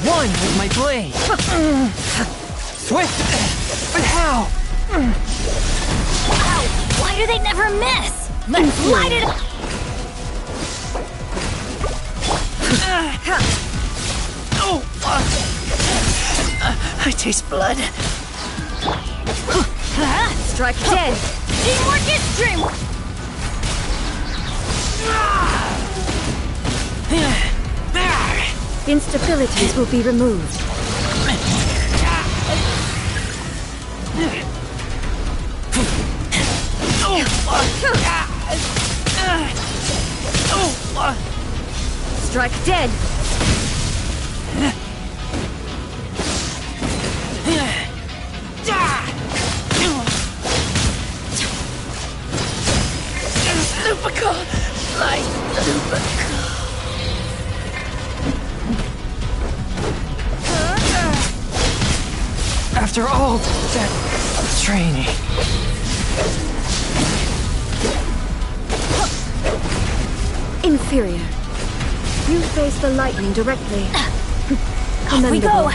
One with my blade. Swift. But how? Ow! Why do they never miss? Let's light it up! I taste blood. Strike dead. Teamwork is dreamwork! Instabilities will be removed. Strike dead. Lupical! Like Lupical. After all that training. Inferior. You face the lightning directly. Off we go!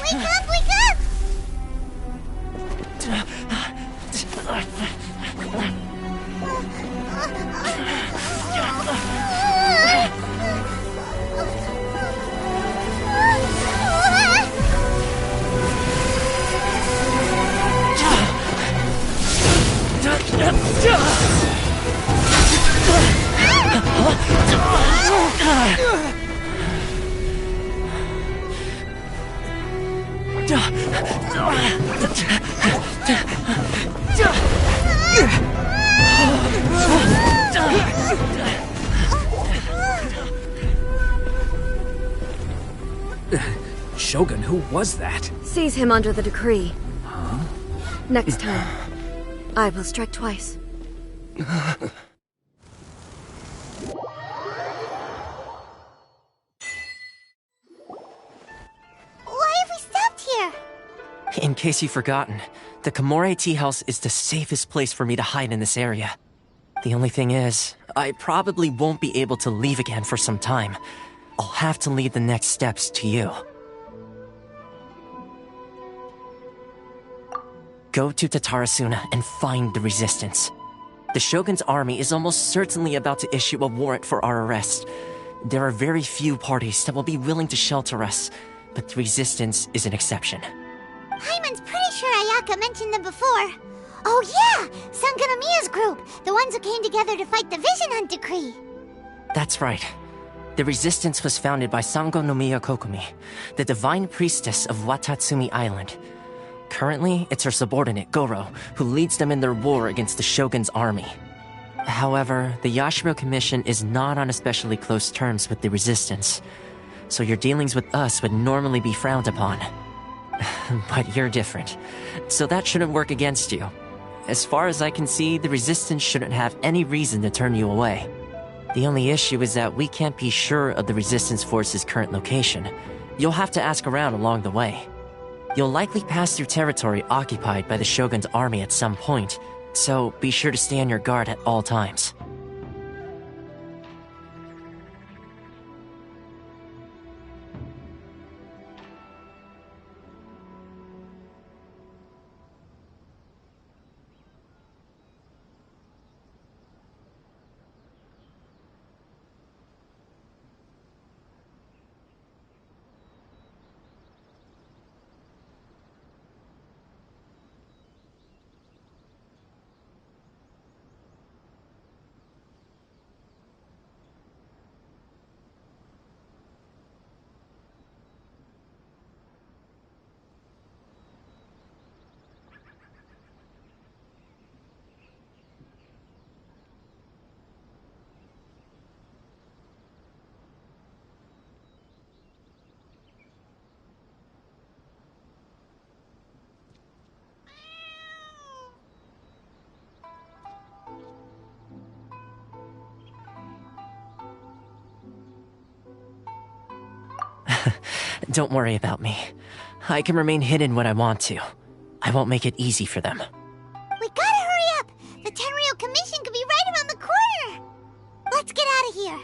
Wake up, wake up! Shogun, who was that? Seize him under the decree. Huh? Next time, I will strike twice. Why have we stopped here? In case you've forgotten, the Komore Tea House is the safest place for me to hide in this area. The only thing is, I probably won't be able to leave again for some time. I'll have to leave the next steps to you. Go to Tatarasuna and find the resistance. The Shogun's army is almost certainly about to issue a warrant for our arrest. There are very few parties that will be willing to shelter us, but the resistance is an exception. Hyman's pretty sure Ayaka mentioned them before. Oh yeah! Sangonomiya's group! The ones who came together to fight the Vision Hunt Decree! That's right. The resistance was founded by Sangonomiya Kokumi, the divine priestess of Watatsumi Island. Currently, it's her subordinate, Goro, who leads them in their war against the Shogun's army. However, the Yashiro Commission is not on especially close terms with the resistance, so your dealings with us would normally be frowned upon. But you're different, so that shouldn't work against you. As far as I can see, the resistance shouldn't have any reason to turn you away. The only issue is that we can't be sure of the Resistance Force's current location. You'll have to ask around along the way. You'll likely pass through territory occupied by the Shogun's army at some point, so be sure to stay on your guard at all times. Don't worry about me. I can remain hidden when I want to. I won't make it easy for them. We gotta hurry up! The Tenryou Commission could be right around the corner! Let's get out of here!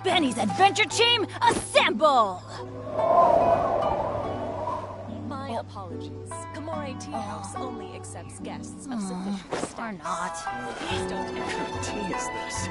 Benny's Adventure Team, assemble! My apologies. Kamore Tea House only accepts guests of sufficient status. Or not. Please don't enter. What tea is this?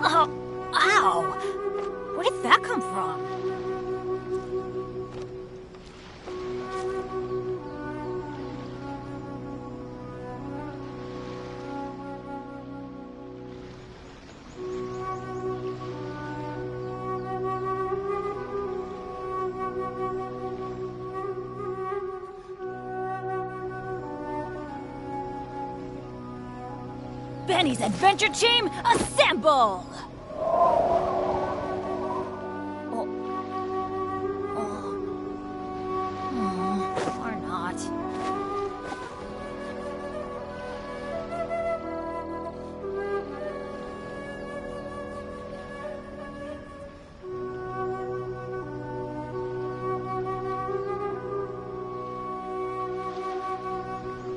Oh, ow! Where did that come from? Benny's Adventure Team, assemble! Or not.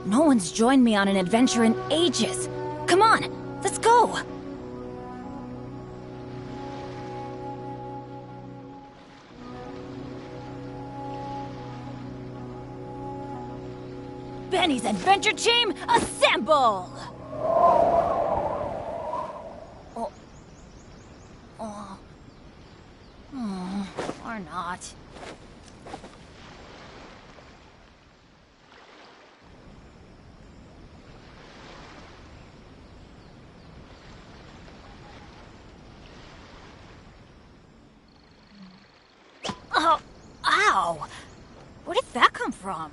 No one's joined me on an adventure in ages. Come on, let's go! Benny's Adventure Team, assemble! Or not. Oh, ow! Where did that come from?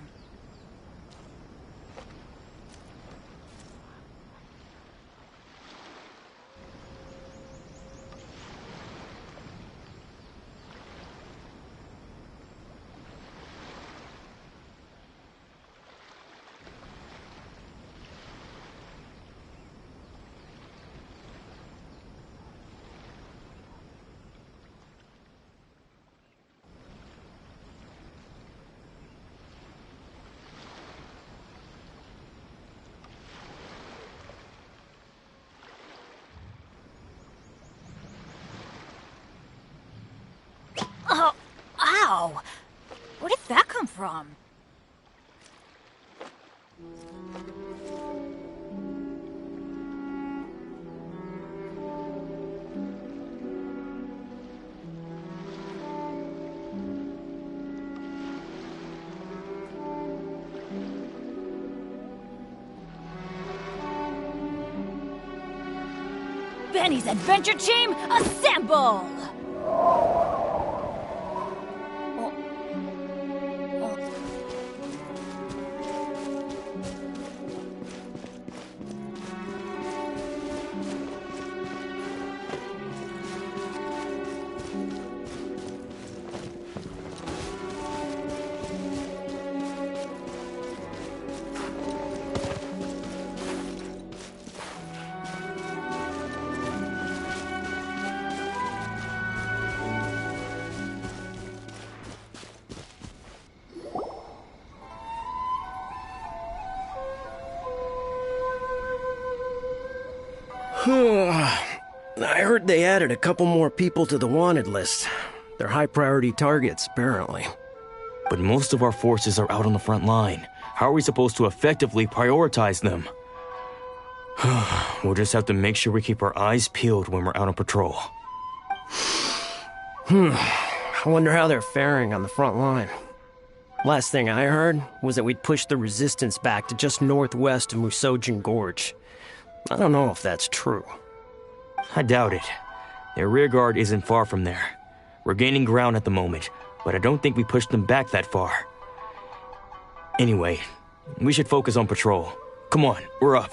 Ow! Where did that come from? Benny's Adventure Team, assemble! I heard they added a couple more people to the wanted list. They're high-priority targets, apparently. But most of our forces are out on the front line. How are we supposed to effectively prioritize them? We'll just have to make sure we keep our eyes peeled when we're out on patrol. I wonder how they're faring on the front line. Last thing I heard was that we'd pushed the resistance back to just northwest of Musojin Gorge. I don't know if that's true. I doubt it. Their rearguard isn't far from there. We're gaining ground at the moment, but I don't think we pushed them back that far. Anyway, we should focus on patrol. Come on, we're up.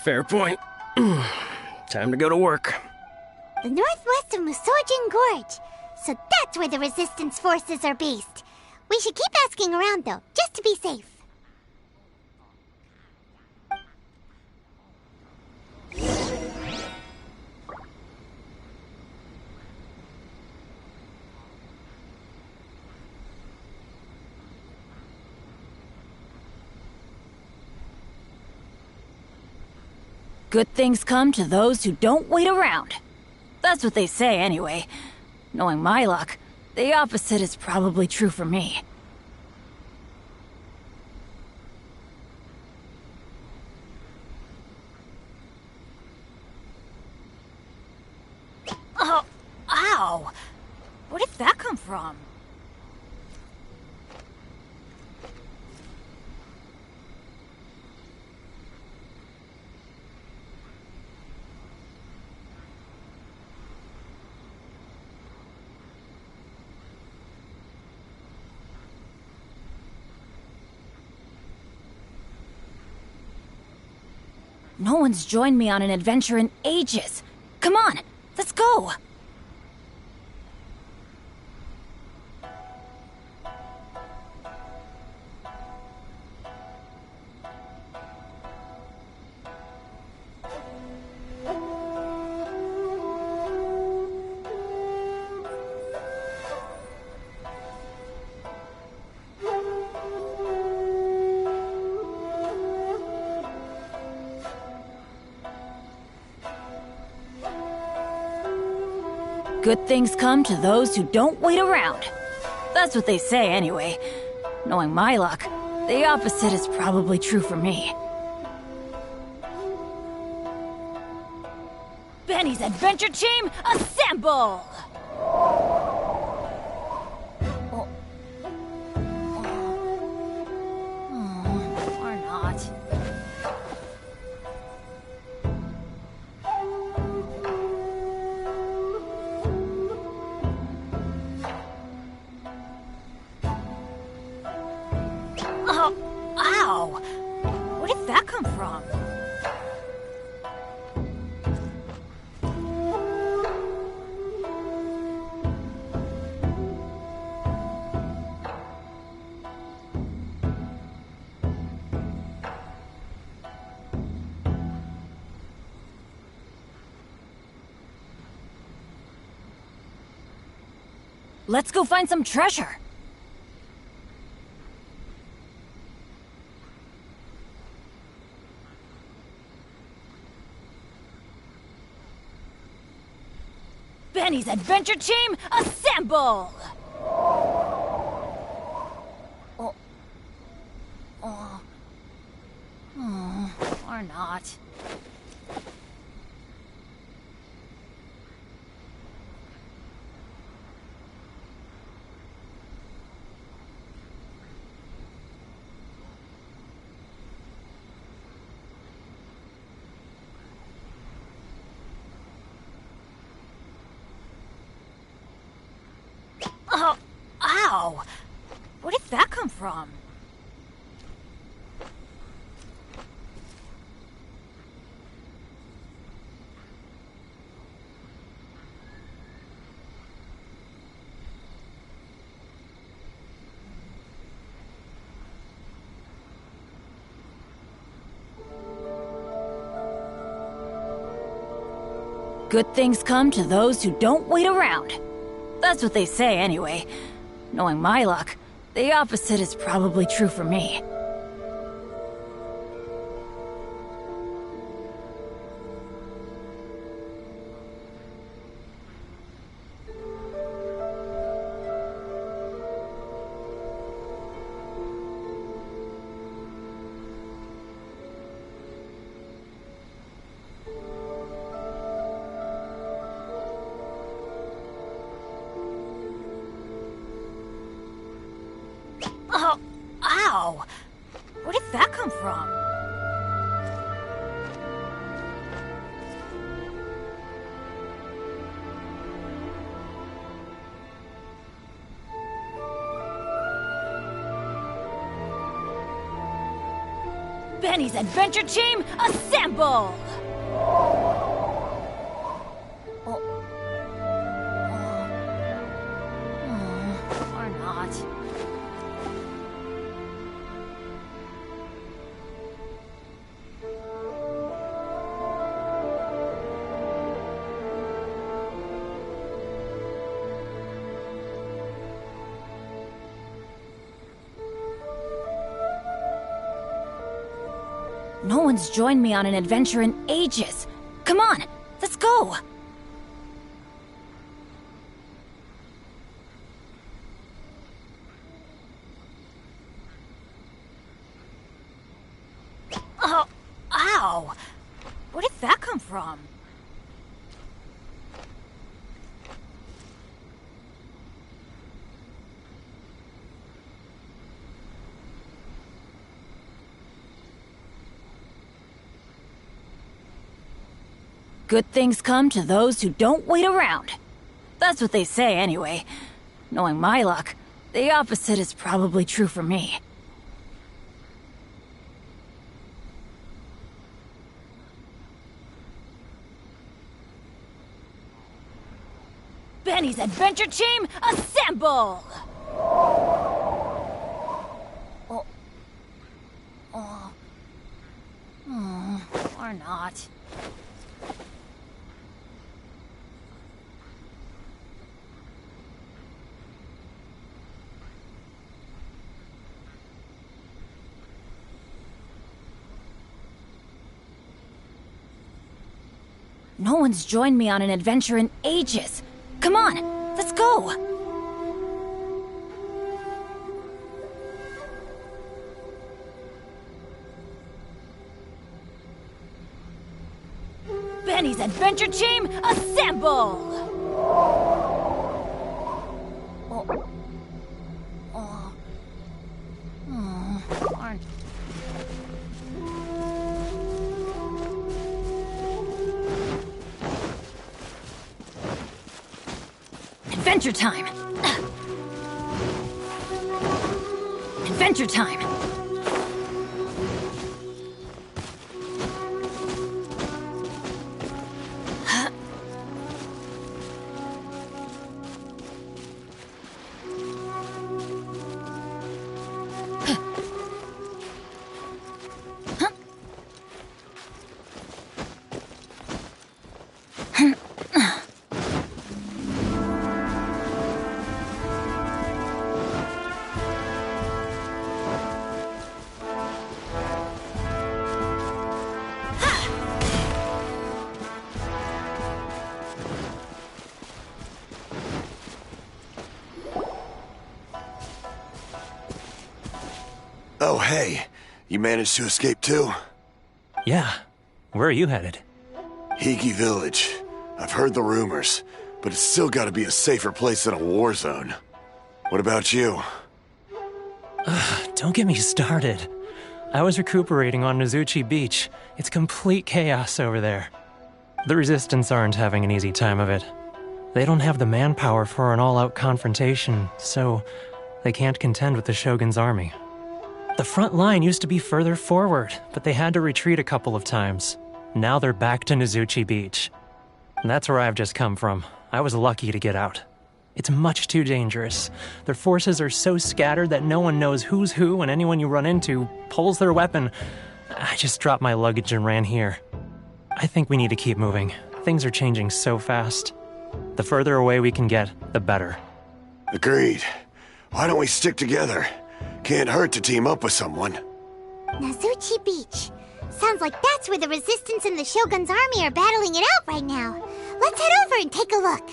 Fair point. Time to go to work. The northwest of Musojin Gorge. So that's where the resistance forces are based. We should keep asking around, though, just to be safe. Good things come to those who don't wait around. That's what they say, anyway. Knowing my luck, the opposite is probably true for me. Oh, ow! Where did that come from? No one's joined me on an adventure in ages. Come on, let's go! Good things come to those who don't wait around. That's what they say, anyway. Knowing my luck, the opposite is probably true for me. Benny's Adventure Team, assemble! Or not. Ow! Where did that come from? Let's go find some treasure. Benny's Adventure Team, assemble! Or not. Oh, ow! Where did that come from? Good things come to those who don't wait around. That's what they say anyway. Knowing my luck, the opposite is probably true for me. Oh, ow! Where did that come from? Benny's Adventure Team, assemble! Or not. No one's joined me on an adventure in ages. Come on, let's go! Oh, ow! Where did that come from? Good things come to those who don't wait around. That's what they say anyway. Knowing my luck, the opposite is probably true for me. Benny's Adventure Team, assemble! Or not. No one's joined me on an adventure in ages. Come on, let's go! Benny's Adventure Team, assemble! Or... Adventure time! Adventure time! Oh, hey. You managed to escape too? Yeah. Where are you headed? Higi Village. I've heard the rumors, but it's still gotta be a safer place than a war zone. What about you? Don't get me started. I was recuperating on Nozuchi Beach. It's complete chaos over there. The Resistance aren't having an easy time of it. They don't have the manpower for an all-out confrontation, so they can't contend with the Shogun's army. The front line used to be further forward, but they had to retreat a couple of times. Now they're back to Nozuchi Beach. That's where I've just come from. I was lucky to get out. It's much too dangerous. Their forces are so scattered that no one knows who's who, and anyone you run into pulls their weapon. I just dropped my luggage and ran here. I think we need to keep moving. Things are changing so fast. The further away we can get, the better. Agreed. Why don't we stick together? Can't hurt to team up with someone. Nozuchi Beach. Sounds like that's where the Resistance and the Shogun's army are battling it out right now. Let's head over and take a look.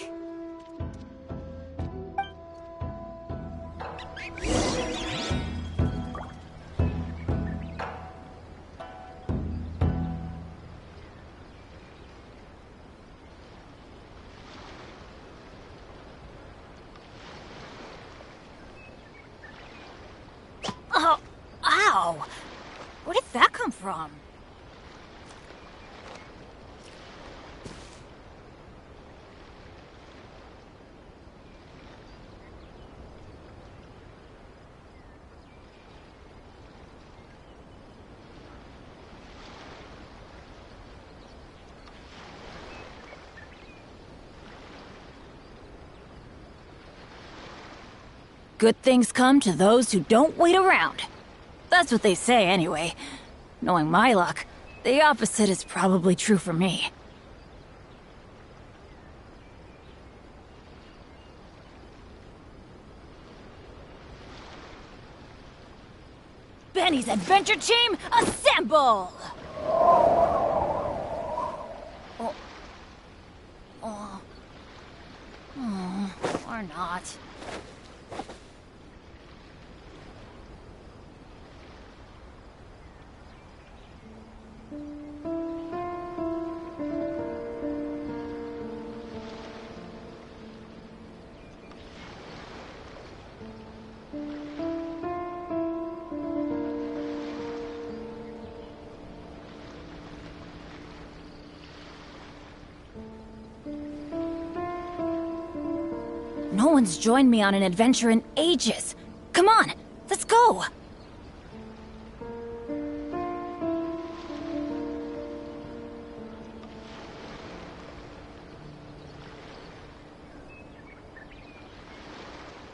Oh, ow! Where did that come from? Good things come to those who don't wait around. That's what they say anyway. Knowing my luck, the opposite is probably true for me. Benny's Adventure Team, assemble! Or not. No one's joined me on an adventure in ages. Come on, let's go!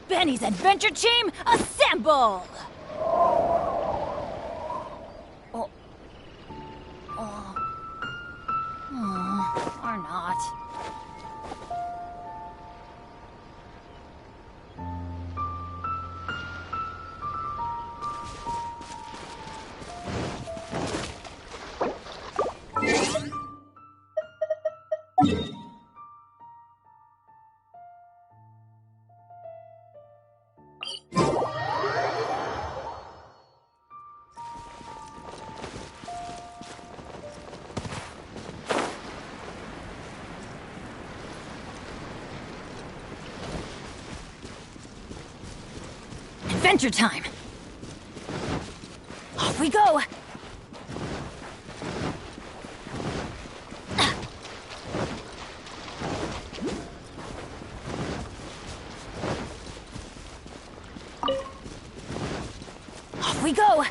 Benny's Adventure Team, assemble! Or not. Adventure time! Off we go! Off we go!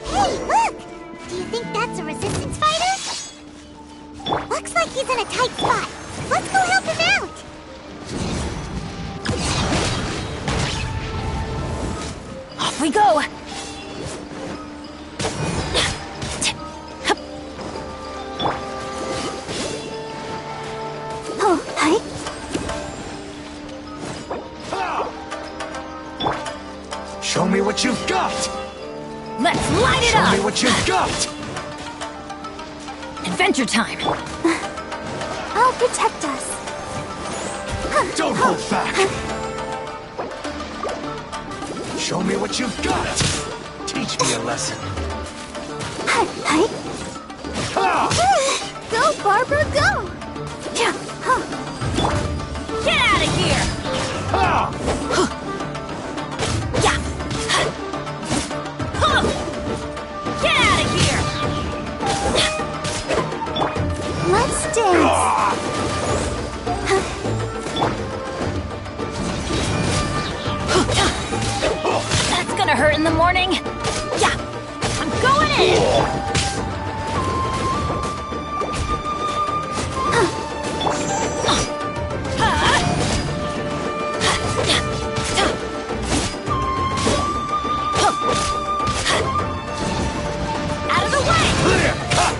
Hey, look! Do you think that's a Resistance fighter? Looks like he's in a tight spot. Let's go help him out! Off we go! Show me what you've got! Let's light it up! Show me what you've got! Adventure time! I'll protect us. Don't hold back! Show me what you've got! Teach me a lesson. Go, Barbara, go! Get out of here! Get out of here! Let's dance. That's gonna hurt in the morning. Yeah, I'm going in. Out of the way. Clear, cut.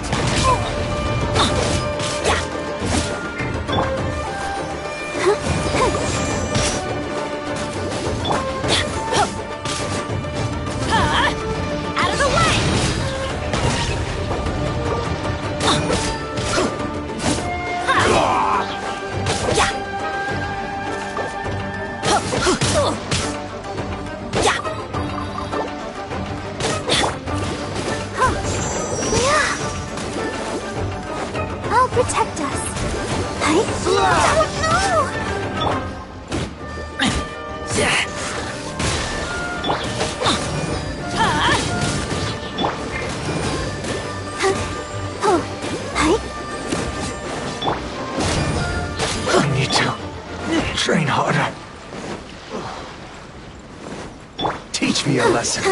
Out of the way! I'll protect us. I need to train harder. Teach me a lesson.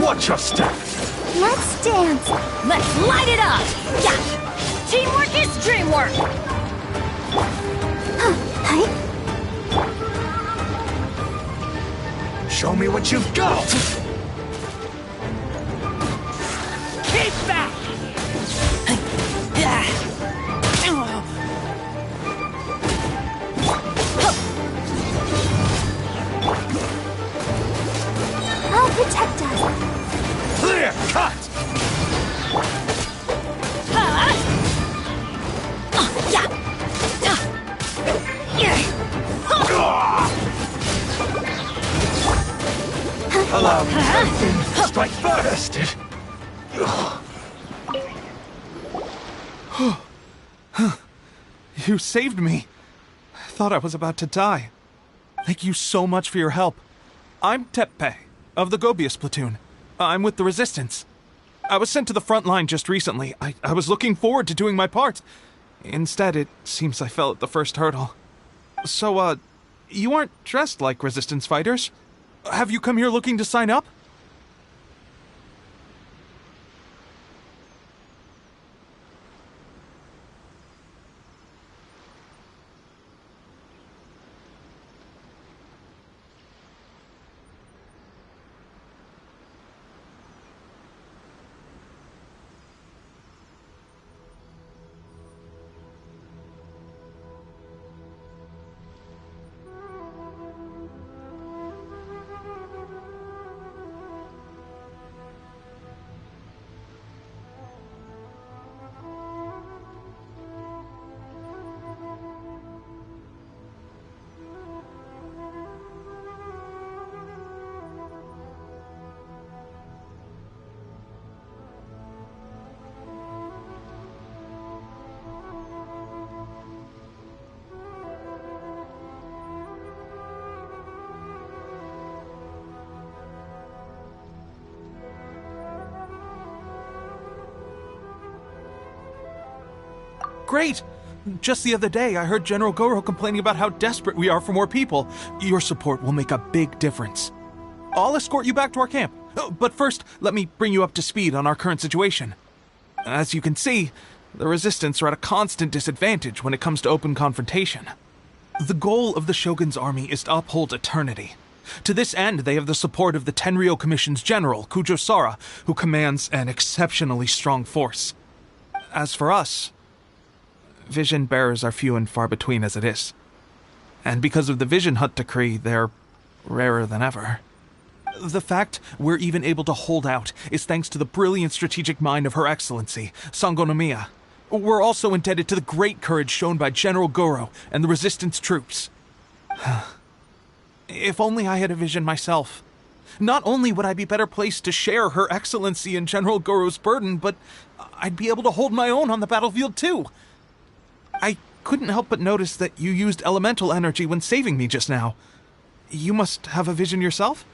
Watch your step. Let's dance. Let's light it up! Yeah! Teamwork is dreamwork! Show me what you've got. Keep back! I'll protect us. Clear, cut. Allow me to strike first. You saved me. I thought I was about to die. Thank you so much for your help. I'm Tepe, of the Gobius platoon. I'm with the Resistance. I was sent to the front line just recently. I was looking forward to doing my part. Instead, it seems I fell at the first hurdle. So, you aren't dressed like Resistance fighters. Have you come here looking to sign up? Great! Just the other day, I heard General Goro complaining about how desperate we are for more people. Your support will make a big difference. I'll escort you back to our camp. But first, let me bring you up to speed on our current situation. As you can see, the Resistance are at a constant disadvantage when it comes to open confrontation. The goal of the Shogun's army is to uphold eternity. To this end, they have the support of the Tenryou Commission's general, Kujo Sara, who commands an exceptionally strong force. As for us, vision bearers are few and far between as it is. And because of the Vision Hut decree, they're rarer than ever. The fact we're even able to hold out is thanks to the brilliant strategic mind of Her Excellency, Sango no Miya. We're also indebted to the great courage shown by General Goro and the Resistance troops. If only I had a vision myself. Not only would I be better placed to share Her Excellency and General Goro's burden, but I'd be able to hold my own on the battlefield too. I couldn't help but notice that you used elemental energy when saving me just now. You must have a vision yourself?